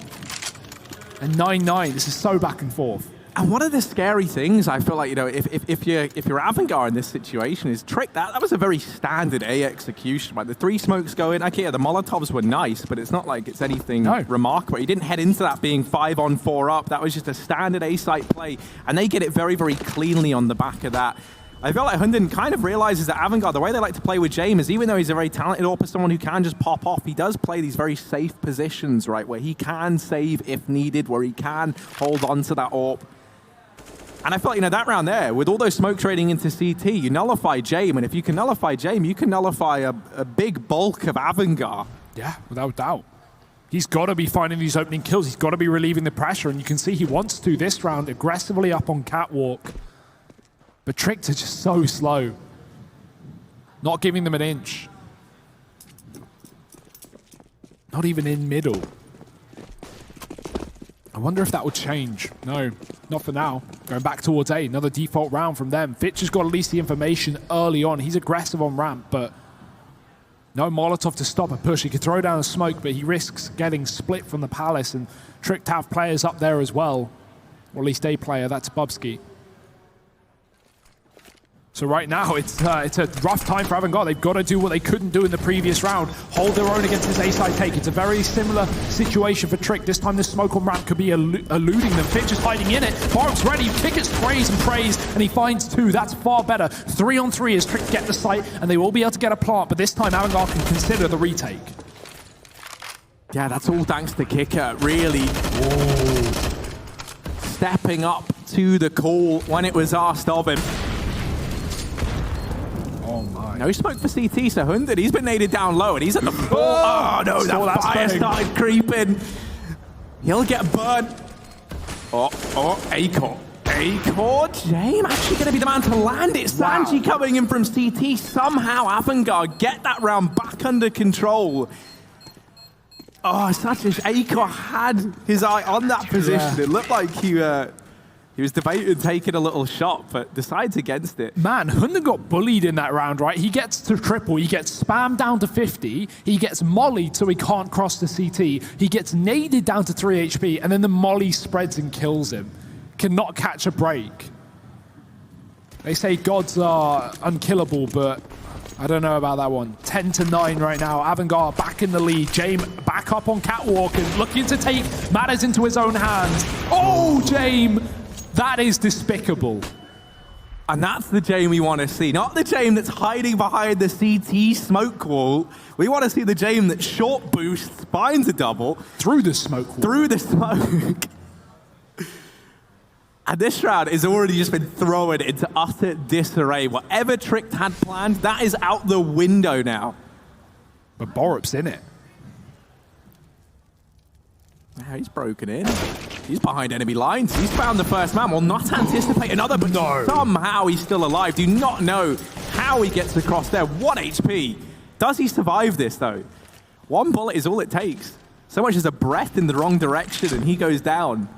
And 9-9. This is so back and forth. And one of the scary things I feel like, if you're Avangar in this situation is Trick, that was a very standard A execution. Like the 3 smokes go in. Okay, yeah, the Molotovs were nice, but it's not like it's anything remarkable. He didn't head into that being 5 on 4 up. That was just a standard A site play. And they get it very, very cleanly on the back of that. I feel like Hunden kind of realizes that Avangar, the way they like to play with James is even though he's a very talented AWP, someone who can just pop off, he does play these very safe positions, right, where he can save if needed, where he can hold on to that AWP. And I felt, that round there, with all those smoke trading into CT, you nullify James, and if you can nullify James, you can nullify a big bulk of Avangar. Yeah, without doubt. He's got to be finding these opening kills. He's got to be relieving the pressure, and you can see he wants to this round aggressively up on Catwalk. But Tricks are just so slow. Not giving them an inch. Not even in middle. I wonder if that will change. No, not for now. Going back towards A, another default round from them. Fitch has got at least the information early on. He's aggressive on ramp, but no Molotov to stop a push. He could throw down a smoke, but he risks getting split from the Palace, and Trick to have players up there as well. Or at least a player, that's Bubsky. So right now, it's a rough time for Avangar. They've got to do what they couldn't do in the previous round. Hold their own against this A-side take. It's a very similar situation for Trick. This time the smoke on ramp could be eluding them. Fitch is hiding in it. Borup's ready. Tickets sprays and prays, and he finds 2. That's far better. 3 on 3 as Trick get the site, and they will be able to get a plant, but this time Avangar can consider the retake. Yeah, that's all thanks to Kicker, really. Stepping up to the call when it was asked of him. No smoke for CT, so Hunden, he's been naded down low, and he's at the floor. Oh, no, that fire started creeping. He'll get burnt. Acor. James actually going to be the man to land it. Sanji coming in from CT. Somehow Avangar get that round back under control. Oh, such as Acor had his eye on that position. Yeah. It looked like he was debating taking a little shot, but decides against it. Man, Hunden got bullied in that round, right? He gets to triple, he gets spammed down to 50, he gets mollied so he can't cross the CT, he gets naded down to 3 HP, and then the molly spreads and kills him. Cannot catch a break. They say gods are unkillable, but I don't know about that one. 10-9 right now. Avangar back in the lead. James back up on Catwalk and looking to take matters into his own hands. Oh, James! That is despicable. And that's the James we want to see. Not the James that's hiding behind the CT smoke wall. We want to see the James that short boosts, finds a double. Through the smoke wall. Through the smoke. And this round has already just been thrown into utter disarray. Whatever Trick had planned, that is out the window now. But Borup's in it. Now he's broken in. He's behind enemy lines. He's found the first man. Will not anticipate another, but somehow he's still alive. Do not know how he gets across there. 1 HP. Does he survive this, though? 1 bullet is all it takes. So much as a breath in the wrong direction, and he goes down.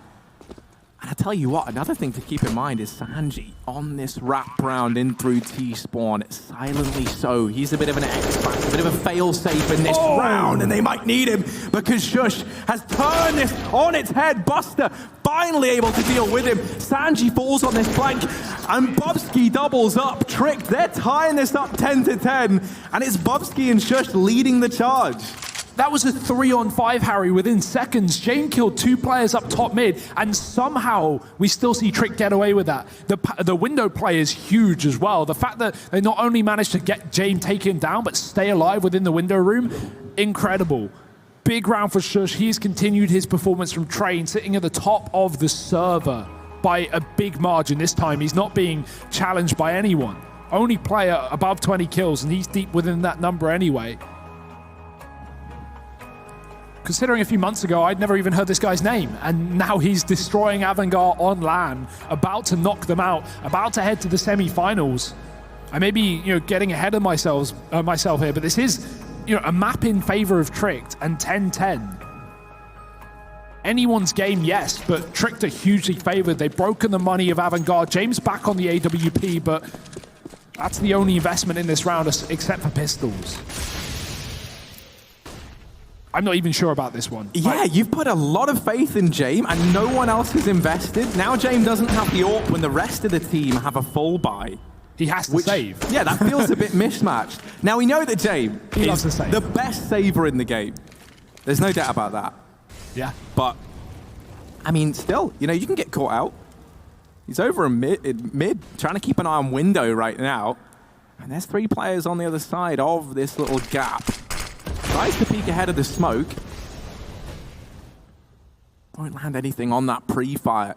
And I tell you what, another thing to keep in mind is Sanji on this wrap round in through T-spawn. Silently so. He's a bit of an X-Factor, a bit of a fail-safe in this round, and they might need him because Shush has turned this on its head. Buster finally able to deal with him. Sanji falls on this flank, and Bubsky doubles up. Trick, they're tying this up 10-10, and it's Bubsky and Shush leading the charge. That was a 3-on-5, Harry, within seconds. Jame killed 2 players up top mid, and somehow we still see Trick get away with that. The window play is huge as well. The fact that they not only managed to get Jame taken down, but stay alive within the window room, incredible. Big round for Shush. He's continued his performance from Train, sitting at the top of the server by a big margin this time. He's not being challenged by anyone. Only player above 20 kills, and he's deep within that number anyway. Considering a few months ago, I'd never even heard this guy's name, and now he's destroying Avangar on LAN, about to knock them out, about to head to the semi-finals. I may be, getting ahead of myself here, but this is, a map in favor of Tricked and 10-10. Anyone's game, yes, but Tricked are hugely favored. They've broken the money of Avangar. James back on the AWP, but that's the only investment in this round except for pistols. I'm not even sure about this one. Yeah, you've put a lot of faith in Jame, and no one else is invested. Now Jame doesn't have the AWP when the rest of the team have a full buy. He has to save. Yeah, that feels a bit mismatched. Now we know that Jame is the best saver in the game. There's no doubt about that. Yeah. But, I mean, still, you can get caught out. He's over in mid, trying to keep an eye on window right now. And there's 3 players on the other side of this little gap. Tries to peek ahead of the smoke. Won't land anything on that pre-fire.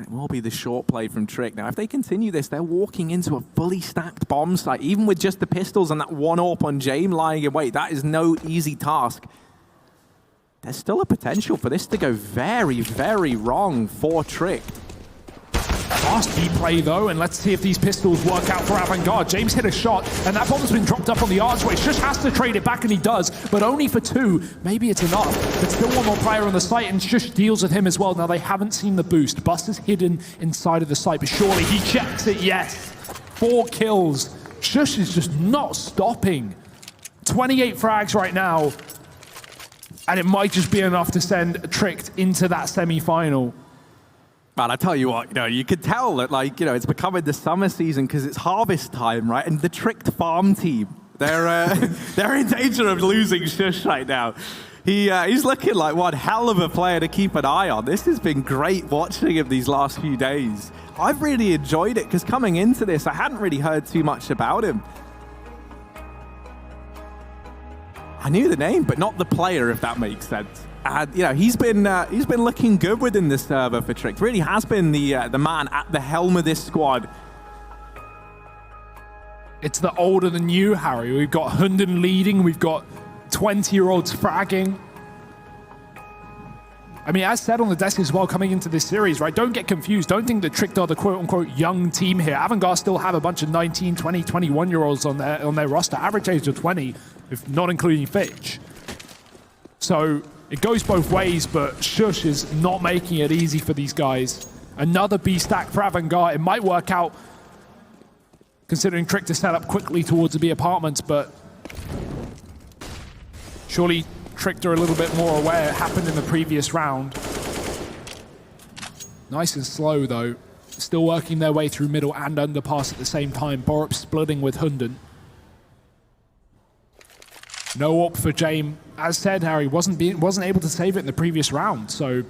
It will be the short play from Trick. Now, if they continue this, they're walking into a fully stacked bomb site, even with just the pistols and that 1 AWP on Jame lying in wait. That is no easy task. There's still a potential for this to go very, very wrong for Trick. Fast B play though, and let's see if these pistols work out for Avangar. James hit a shot, and that bomb's been dropped up on the archway. Shush has to trade it back, and he does, but only for 2. Maybe it's enough. There's still 1 more player on the site, and Shush deals with him as well. Now, they haven't seen the boost. Buster's hidden inside of the site, but surely he checks it, yes. 4 kills. Shush is just not stopping. 28 frags right now, and it might just be enough to send Tricked into that semi-final. Man, I tell you what, you could tell that, it's becoming the summer season because it's harvest time, right? And the Tricked farm team, they're in danger of losing Shush right now. He's looking like one hell of a player to keep an eye on. This has been great watching him these last few days. I've really enjoyed it because coming into this, I hadn't really heard too much about him. I knew the name, but not the player, if that makes sense. And he's been looking good within the server for Trick. Really has been the man at the helm of this squad. It's the older than new, Harry. We've got Hunden leading. We've got 20-year-olds fragging. I mean, as said on the desk as well, coming into this series, right? Don't get confused. Don't think that Tricked are the quote-unquote young team here. Avangar still have a bunch of 19, 20, 21-year-olds on their roster. Average age of 20, if not including Fitch. So it goes both ways, but Shush is not making it easy for these guys. Another B stack for Avangar. It might work out, considering Trick to set up quickly towards the B apartments, but surely Tricked are a little bit more aware it happened in the previous round. Nice and slow, though. Still working their way through middle and underpass at the same time. Borup splitting with Hunden. No AWP for Jame. As said, Harry wasn't able to save it in the previous round, so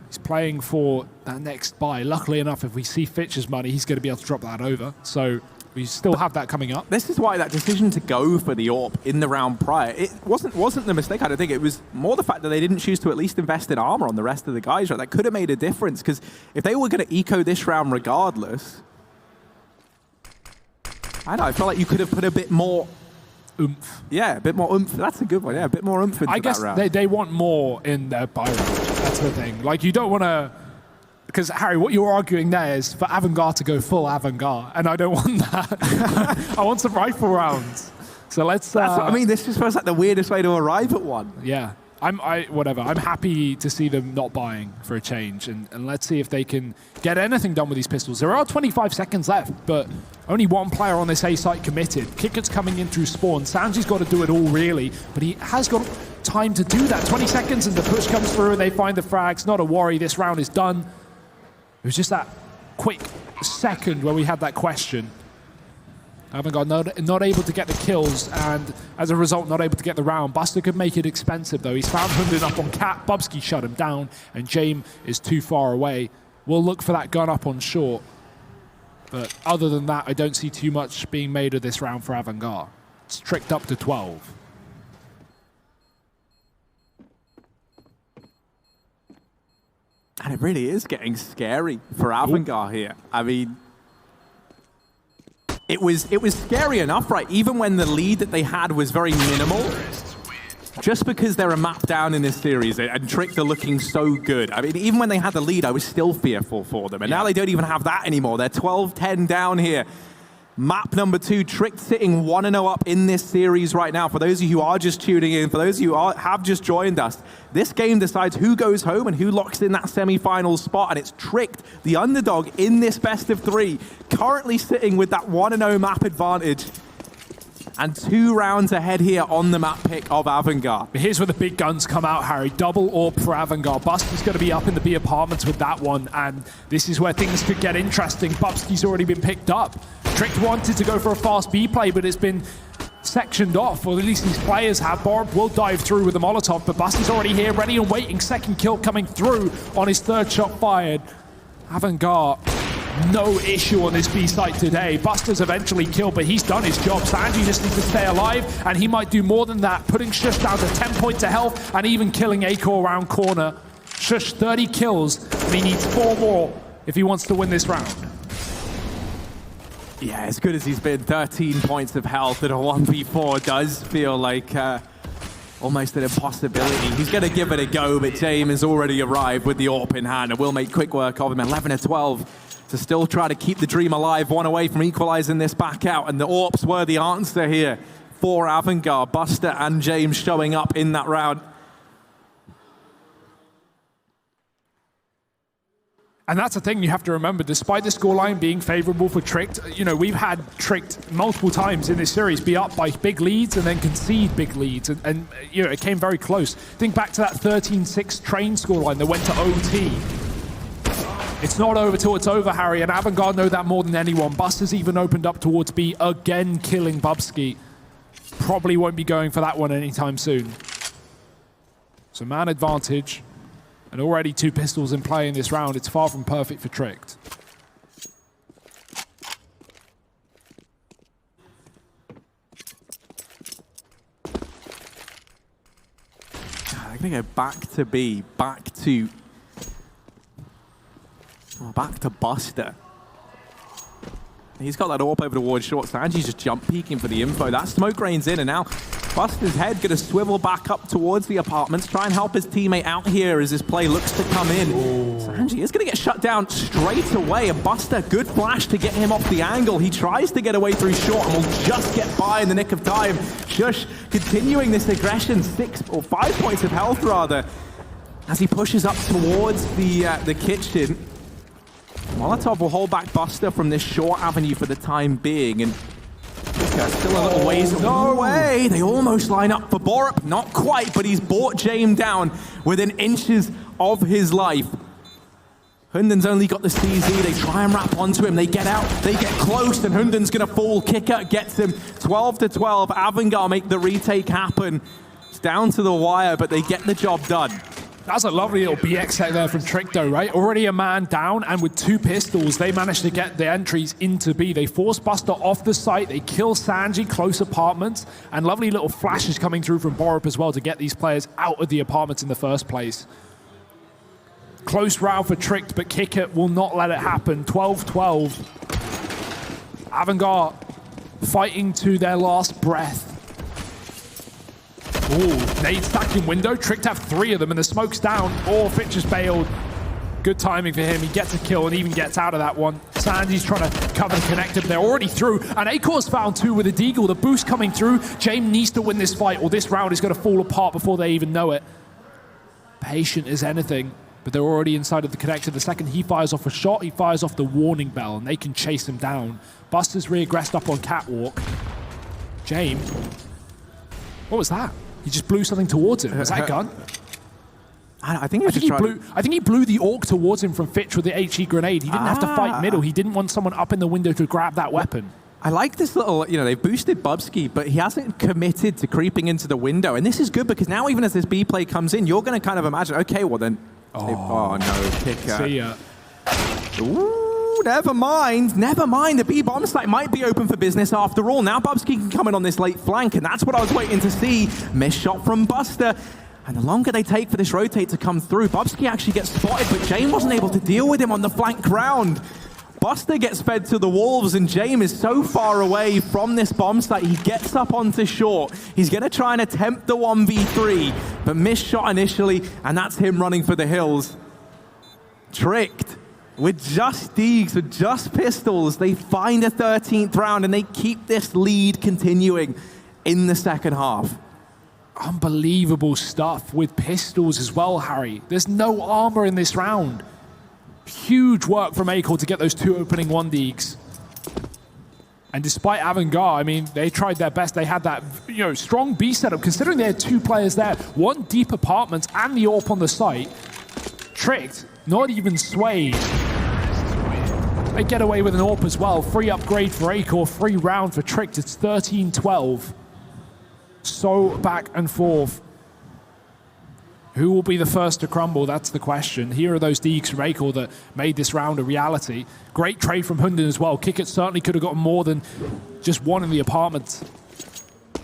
he's playing for that next buy. Luckily enough, if we see Fitch's money, he's going to be able to drop that over. So we still have that coming up. This is why that decision to go for the AWP in the round prior, it wasn't the mistake, I don't think. It was more the fact that they didn't choose to at least invest in armor on the rest of the guys. Right? That could have made a difference, because if they were going to eco this round regardless, I felt like you could have put a bit more oomph. Yeah, a bit more oomph. That's a good one. Yeah, a bit more oomph into that round. I guess they want more in their buy round. That's the thing. Like, you don't want to... Because, Harry, what you're arguing there is for Avangar to go full Avangar, and I don't want that. I want some rifle rounds. So let's... I mean, this just feels like the weirdest way to arrive at one. Yeah. Whatever. I'm happy to see them not buying for a change, and let's see if they can get anything done with these pistols. There are 25 seconds left, but only 1 player on this A site committed. Kicker's coming in through spawn. Sanji's got to do it all, really, but he has got time to do that. 20 seconds, and the push comes through, and they find the frags. Not a worry. This round is done. It was just that quick second where we had that question. Avangar not able to get the kills, and as a result, not able to get the round. Buster could make it expensive, though. He's found Hunden up on Cat. Bubsky shut him down, and James is too far away. We'll look for that gun up on short. But other than that, I don't see too much being made of this round for Avangar. It's tricked up to 12. And it really is getting scary for Avangar here. I mean, it was scary enough, right? Even when the lead that they had was very minimal, just because they're a map down in this series and Tricked are looking so good. I mean, even when they had the lead, I was still fearful for them. And now they don't even have that anymore. They're 12-10 down here. Map number 2, Tricked sitting 1-0 up in this series right now. For those of you who are just tuning in, for those of you who have just joined us, this game decides who goes home and who locks in that semi-final spot, and it's Tricked, the underdog in this best of 3, currently sitting with that 1-0 map advantage. And 2 rounds ahead here on the map pick of Avangar. But here's where the big guns come out, Harry. Double AWP for Avangar. Buster's going to be up in the B apartments with that one, and this is where things could get interesting. Bubsky's already been picked up. Tricked wanted to go for a fast B play, but it's been sectioned off, or at least these players have. Borup will dive through with the Molotov, but Buster's already here, ready and waiting. Second kill coming through on his 3rd shot fired. Avangar, no issue on this B site today. Buster's eventually killed, but he's done his job. Sanji just needs to stay alive, and he might do more than that, putting Shush down to 10 points of health and even killing Acor around corner. Shush, 30 kills, and he needs 4 more if he wants to win this round. Yeah, as good as he's been, 13 points of health in a 1v4 does feel like almost an impossibility. He's going to give it a go, but James has already arrived with the AWP in hand and will make quick work of him. 11-12 to still try to keep the dream alive, 1 away from equalizing this back out, and the AWPs were the answer here for Avangar. Buster and James showing up in that round. And that's the thing you have to remember, despite the scoreline being favorable for Tricked, you know, we've had Tricked multiple times in this series be up by big leads and then concede big leads, and you know, it came very close. Think back to that 13-6 train scoreline that went to OT. It's not over till it's over, Harry, and Avangar know that more than anyone. Buster's even opened up towards B, again killing Bubsky. Probably won't be going for that one anytime soon. So man advantage. And already 2 pistols in play in this round. It's far from perfect for Tricked. They're going to go back to B, back to Buster. He's got that AWP over towards short. Sanji's just jump peeking for the info. That smoke rain's in, and now Buster's head going to swivel back up towards the apartments, try and help his teammate out here as his play looks to come in. Sanji is going to get shut down straight away, and Buster, good flash to get him off the angle. He tries to get away through short and will just get by in the nick of time. Shush continuing this aggression, 6 or 5 points of health rather, as he pushes up towards the kitchen. Molotov will hold back Buster from this short avenue for the time being, and still a little ways away. They almost line up for Borup, not quite, but he's brought James down within inches of his life. Hunden's only got the CZ, they try and wrap onto him, they get out, they get close, and Hunden's gonna fall. Kicker gets him, 12-12. Avangar make the retake happen. It's down to the wire, but they get the job done. That's a lovely little BX set there from Trick, though, right? Already a man down, and with 2 pistols, they managed to get the entries into B. They force Buster off the site, they kill Sanji, close apartments, and lovely little flashes coming through from Borup as well to get these players out of the apartments in the first place. Close round for Tricked, but Kicker will not let it happen. 12-12. Avangar fighting to their last breath. Ooh, nade stacking window. Tricked have 3 of them, and the smoke's down. Oh, Fitch is bailed. Good timing for him. He gets a kill and even gets out of that one. Sandy's trying to cover the connector, but they're already through. And Acor's found 2 with a deagle. The boost coming through. James needs to win this fight, or this round is going to fall apart before they even know it. Patient as anything, but they're already inside of the connector. The second he fires off a shot, he fires off the warning bell, and they can chase him down. Buster's reaggressed up on Catwalk. James. What was that? He just blew something towards him. Was that a gun? I think he blew the AWP towards him from Fitch with the HE grenade. He didn't have to fight middle. He didn't want someone up in the window to grab that weapon. I like this little, they've boosted Bubsky, but he hasn't committed to creeping into the window. And this is good because now even as this B play comes in, you're going to kind of imagine, okay, well then, oh no, kicker. See ya. Ooh, never mind. The B bomb site might be open for business after all. Now Bubsky can come in on this late flank, and that's what I was waiting to see. Missed shot from Buster. And the longer they take for this rotate to come through, Bubsky actually gets spotted, but Jame wasn't able to deal with him on the flank round. Buster gets fed to the wolves, and Jame is so far away from this bomb site. He gets up onto short. He's going to try and attempt the 1v3, but missed shot initially, and that's him running for the hills. Tricked with just Deegs, with just pistols. They find a 13th round, and they keep this lead continuing in the second half. Unbelievable stuff with pistols as well, Harry. There's no armor in this round. Huge work from Acor to get those 2 opening 1 Deegs. And despite Avangar, I mean, they tried their best. They had that, strong B setup, considering they had 2 players there, 1 deep apartment and the AWP on the site. Tricked, not even swayed. They get away with an AWP as well. Free upgrade for Acor, free round for Tricked. It's 13-12. So back and forth. Who will be the first to crumble? That's the question. Here are those Deegs from Acor that made this round a reality. Great trade from Hunden as well. Kickit certainly could have gotten more than just 1 in the apartment.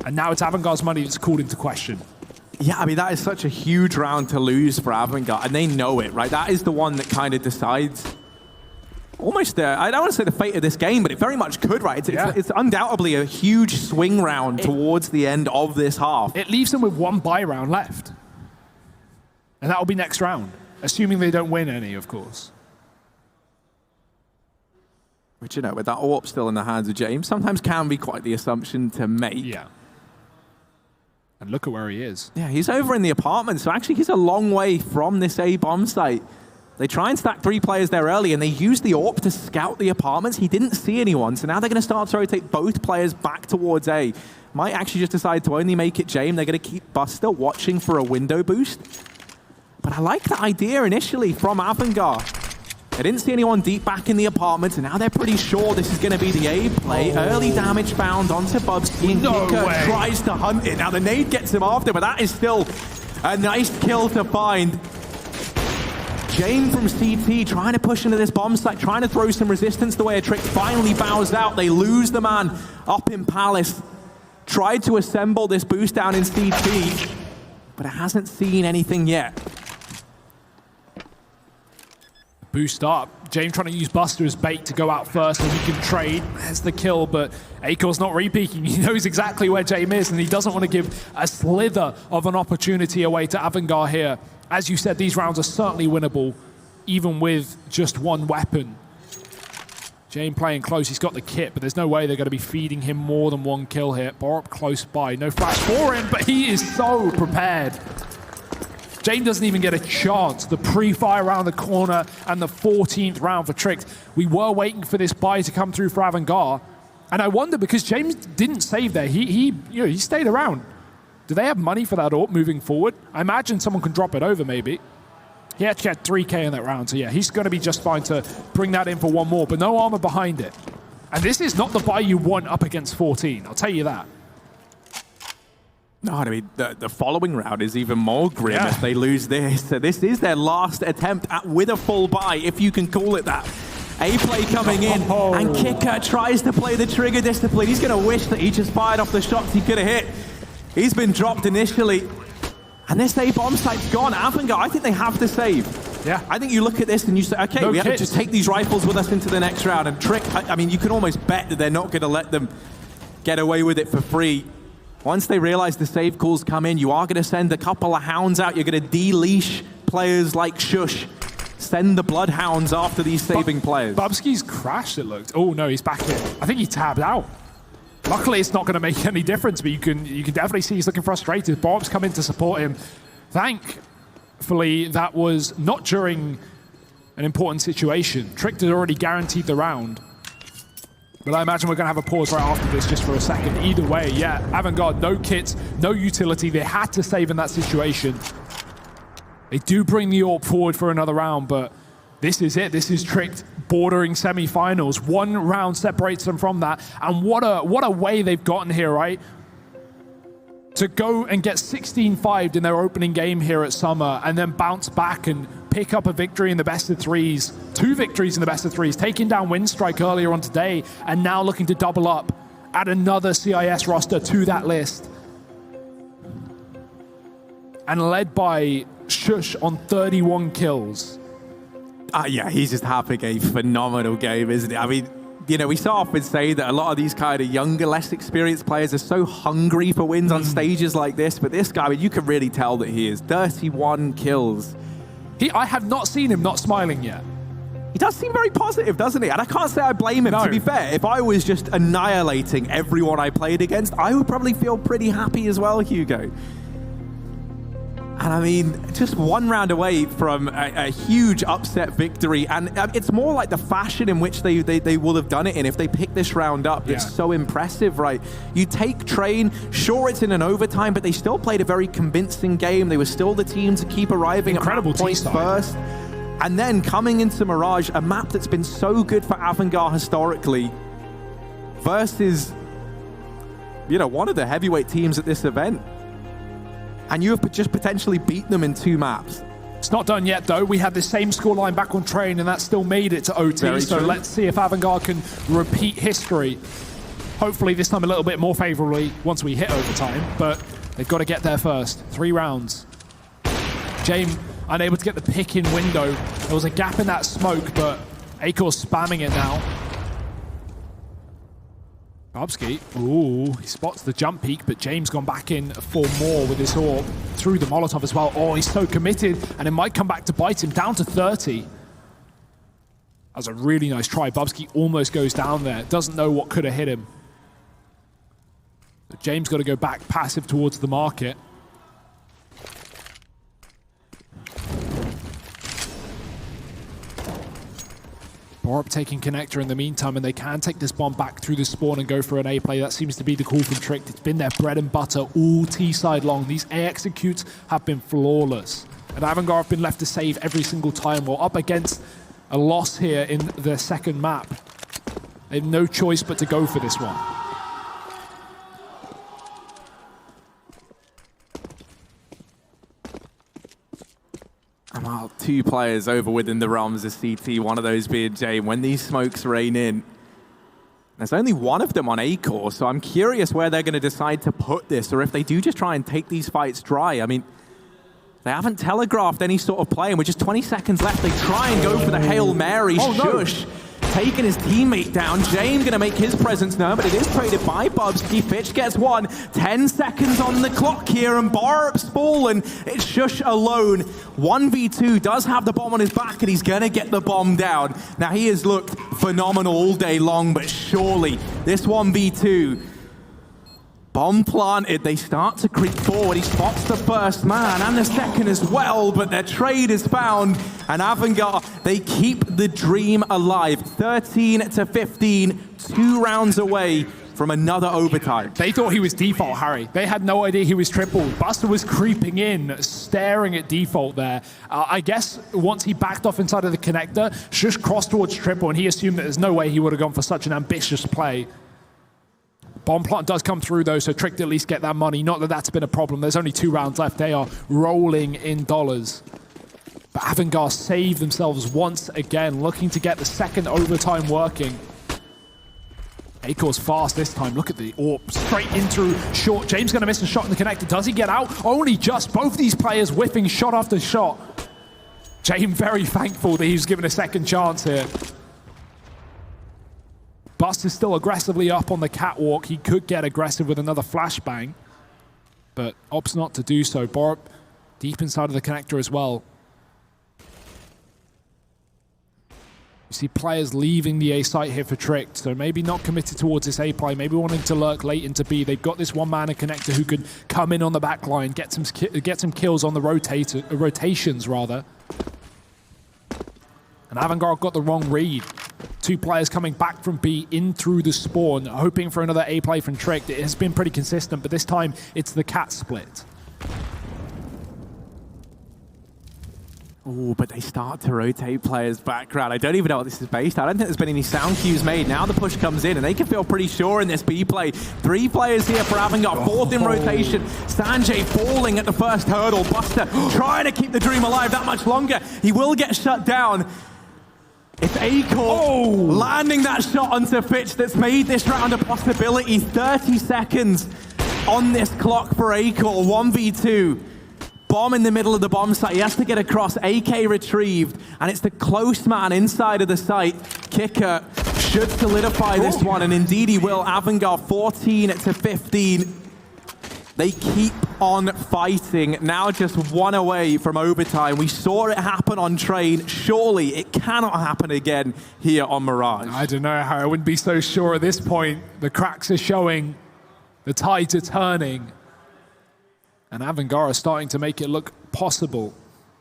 And now it's Avangar's money that's called into question. Yeah, I mean, that is such a huge round to lose for Avangar, and they know it, right? That is the one that kind of decides almost, I don't want to say the fate of this game, but it very much could, right? It's undoubtedly a huge swing round towards the end of this half. It leaves them with 1 buy round left. And that'll be next round, assuming they don't win any, of course. Which, with that AWP still in the hands of James, sometimes can be quite the assumption to make. Yeah. And look at where he is. Yeah, he's over in the apartment, so actually he's a long way from this A bomb site. They try and stack 3 players there early, and they use the AWP to scout the apartments. He didn't see anyone, so now they're going to start to rotate both players back towards A. Might actually just decide to only make it Jame. They're going to keep Buster watching for a window boost. But I like the idea initially from Avangar. They didn't see anyone deep back in the apartment, and now they're pretty sure this is going to be the A play. Early damage found onto Bubsky, and Kicker tries to hunt it. Now the nade gets him after, but that is still a nice kill to find. Jame from CT trying to push into this bomb site, trying to throw some resistance the way a Trick finally bows out. They lose the man up in Palace. Tried to assemble this boost down in CT, but it hasn't seen anything yet. Boost up. Jame trying to use Buster as bait to go out first, and he can trade. There's the kill, but Acor's not re-peeking. He knows exactly where Jame is, and he doesn't want to give a slither of an opportunity away to Avangar here. As you said, these rounds are certainly winnable, even with just 1 weapon. Jame playing close. He's got the kit, but there's no way they're going to be feeding him more than 1 kill here. Borup close by. No flash for him, but he is so prepared. Jame doesn't even get a chance. The pre-fire around the corner and the 14th round for Tricked. We were waiting for this buy to come through for Avangar. And I wonder, because James didn't save there, he stayed around. Do they have money for that AWP moving forward? I imagine someone can drop it over, maybe. He actually had 3K in that round, so yeah, he's going to be just fine to bring that in for 1 more, but no armor behind it. And this is not the buy you want up against 14, I'll tell you that. No, I mean, the following round is even more grim if they lose this. So this is their last attempt with a full buy, if you can call it that. A play coming in, and Kicker tries to play the trigger discipline. He's going to wish that he just fired off the shots he could have hit. He's been dropped initially. And this A bomb site's gone. Avangar, I think they have to save. Yeah. I think you look at this and you say, okay, we have to just take these rifles with us into the next round. And Trick, I mean, you can almost bet that they're not going to let them get away with it for free. Once they realize the save calls come in, you are going to send a couple of hounds out. You're going to de-leash players like Shush. Send the bloodhounds after these saving players. Bubsky's crashed, it looked. Oh no, he's back in. I think he tabbed out. Luckily, it's not going to make any difference, but you can definitely see he's looking frustrated. Bob's come in to support him. Thankfully, that was not during an important situation. Tricked had already guaranteed the round. But I imagine we're going to have a pause right after this just for a second. Either way, yeah, Avangar, no kits, no utility. They had to save in that situation. They do bring the AWP forward for another round, but This is it. This is Tricked bordering semi-finals. One round separates them from that. And what a way they've gotten here, right? To go and get 16-5'd in their opening game here at Summer and then bounce back and pick up a victory in the best of threes. 2 victories in the best of threes, taking down Windstrike earlier on today and now looking to double up, add another CIS roster to that list. And led by Shush on 31 kills. Yeah, he's just having a phenomenal game, isn't he? I mean, you know, we so often say that a lot of these kind of younger, less experienced players are so hungry for wins on stages like this, but this guy, I mean, you can really tell that he is. 31 kills. I have not seen him not smiling yet. He does seem very positive, doesn't he? And I can't say I blame him, to be fair. If I was just annihilating everyone I played against, I would probably feel pretty happy as well, Hugo. And I mean, just one round away from a huge upset victory. And it's more like the fashion in which they will have done it in. If they pick this round up, it's so impressive, right? You take Train, sure it's in an overtime, but they still played a very convincing game. They were still the team to keep arriving at points first. And then coming into Mirage, a map that's been so good for Avangar historically, versus, you know, one of the heavyweight teams at this event. And you have just potentially beat them in 2 maps. It's not done yet, though. We had the same scoreline back on Train, and that still made it to OT. Very so true. let's see if Avangar can repeat history. Hopefully this time a little bit more favorably once we hit overtime, but they've got to get there first. 3 rounds. James unable to get the pick-in window. There was a gap in that smoke, but Akor's spamming it now. Bubsky, ooh, he spots the jump peak, but James gone back in for more with his AWP. Through the Molotov as well. Oh, he's so committed, and it might come back to bite him. Down to 30. That was a really nice try. Bubsky almost goes down there. Doesn't know what could have hit him. But James got to go back passive towards the market. Borup taking connector in the meantime, and they can take this bomb back through the spawn and go for an A play. That seems to be the call from Tricked. It's been their bread and butter all T-side long. These A executes have been flawless. And Avangar have been left to save every single time. We're up against a loss here in the second map. They have no choice but to go for this one. Well, 2 players over within the realms of CT, one of those being Jane. When these smokes rain in, there's only one of them on Akor, so I'm curious where they're going to decide to put this, or if they do just try and take these fights dry. I mean, they haven't telegraphed any sort of play, and with just 20 seconds left, they try and go for the Hail Mary. Shush, taking his teammate down. James going to make his presence known, but it is traded by Bubsky. Fitch gets one. 10 seconds on the clock here, and Borup's fallen. It's Shush alone. 1v2, does have the bomb on his back, and he's going to get the bomb down. Now, he has looked phenomenal all day long, but surely this 1v2, bomb planted, they start to creep forward. He spots the first man and the second as well, but their trade is found, and Avangar, they keep the dream alive. 13-15, 2 rounds away from another overtime. They thought he was default, Harry. They had no idea he was triple. Buster was creeping in, staring at default there. I guess once he backed off inside of the connector, Shush crossed towards triple, and he assumed that there's no way he would have gone for such an ambitious play. Bomb plant does come through, though, so Tricked at least get that money. Not that that's been a problem. There's only 2 rounds left. They are rolling in dollars. But Avangar save themselves once again, looking to get the second overtime working. Akor's fast this time. Look at the AWP. Straight in through short. James going to miss a shot in the connector. Does he get out? Only just. Both these players whiffing shot after shot. James very thankful that he was given a second chance here. Bust is still aggressively up on the catwalk. He could get aggressive with another flashbang, but opts not to do so. Borup deep inside of the connector as well. You see players leaving the A site here for Tricked, so maybe not committed towards this A play, maybe wanting to lurk late into B. They've got this one-man connector who could come in on the back line, get some kills on the rotations, rather. And Avangar got the wrong read. 2 players coming back from B in through the spawn, hoping for another A play from Tricked. It has been pretty consistent, but this time it's the cat split. Oh, but they start to rotate players background. I don't even know what this is based on. I don't think there's been any sound cues made. Now the push comes in, and they can feel pretty sure in this B play. 3 players here for Avangar, 4th in rotation. Sanjay falling at the first hurdle. Buster trying to keep the dream alive that much longer. He will get shut down. It's Acor landing that shot onto Fitch that's made this round a possibility. 30 seconds on this clock for Acor, 1v2. Bomb in the middle of the bomb site. He has to get across. AK retrieved, and it's the close man inside of the site. Kicker should solidify this one, and indeed he will. Avangar 14 to 15. They keep on fighting. Now just 1 away from overtime. We saw it happen on Train. Surely it cannot happen again here on Mirage. I don't know how I wouldn't be so sure at this point. The cracks are showing. The tides are turning. And Avangar are starting to make it look possible.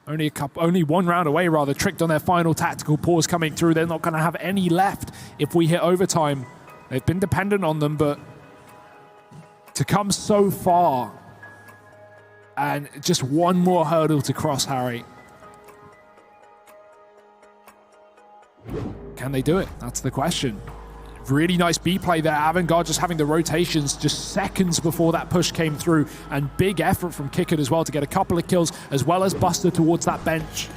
Only 1 round away, rather. Tricked on their final tactical pause coming through. They're not going to have any left if we hit overtime. They've been dependent on them, but to come so far and just 1 more hurdle to cross, Harry. Can they do it? That's the question. Really nice B play there. Avangar just having the rotations just seconds before that push came through, and big effort from Kicker as well to get a couple of kills, as well as Buster towards that bench.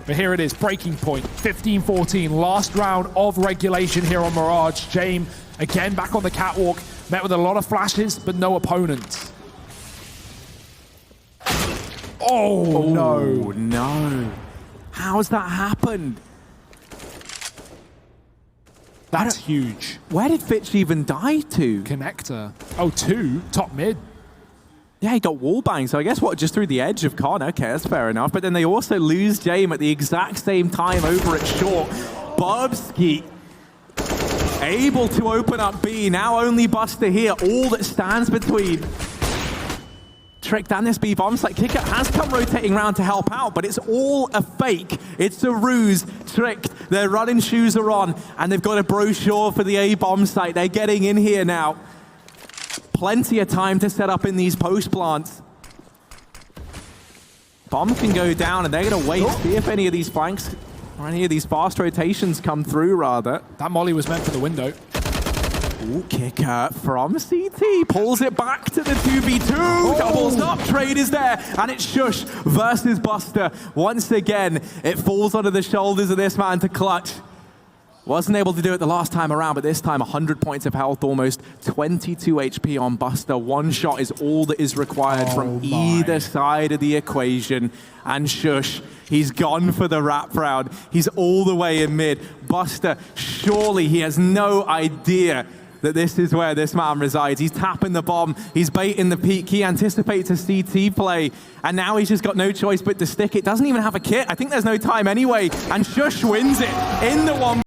But here it is, breaking point, 15-14, last round of regulation here on Mirage. James again back on the catwalk, met with a lot of flashes, but no opponents. Oh no. No. How's that happened? That's huge. Where did Fitch even die to? Connector. Oh, 2, top mid. Yeah, he got wallbanged, so I guess what, just through the edge of Con. Okay, that's fair enough. But then they also lose James at the exact same time over at short. Bobski able to open up B. Now only Buster here. All that stands between Tricked and this B bomb site. Kicker has come rotating around to help out, but it's all a fake. It's a ruse. Tricked. Their running shoes are on, and they've got a brochure for the A bomb site. They're getting in here now. Plenty of time to set up in these post plants. Bomb can go down, and they're going to wait, see if any of these flanks or any of these fast rotations come through, rather. That molly was meant for the window. Ooh, Kicker from CT pulls it back to the 2v2. Doubles up, trade is there, and it's Shush versus Buster. Once again, it falls onto the shoulders of this man to clutch. Wasn't able to do it the last time around, but this time 100 points of health, almost 22 HP on Buster. 1 shot is all that is required from either side of the equation. And Shush, he's gone for the wrap round. He's all the way in mid. Buster, surely he has no idea that this is where this man resides. He's tapping the bomb, he's baiting the peak, he anticipates a CT play, and now he's just got no choice but to stick it. Doesn't even have a kit. I think there's no time anyway, and Shush wins it in the 1.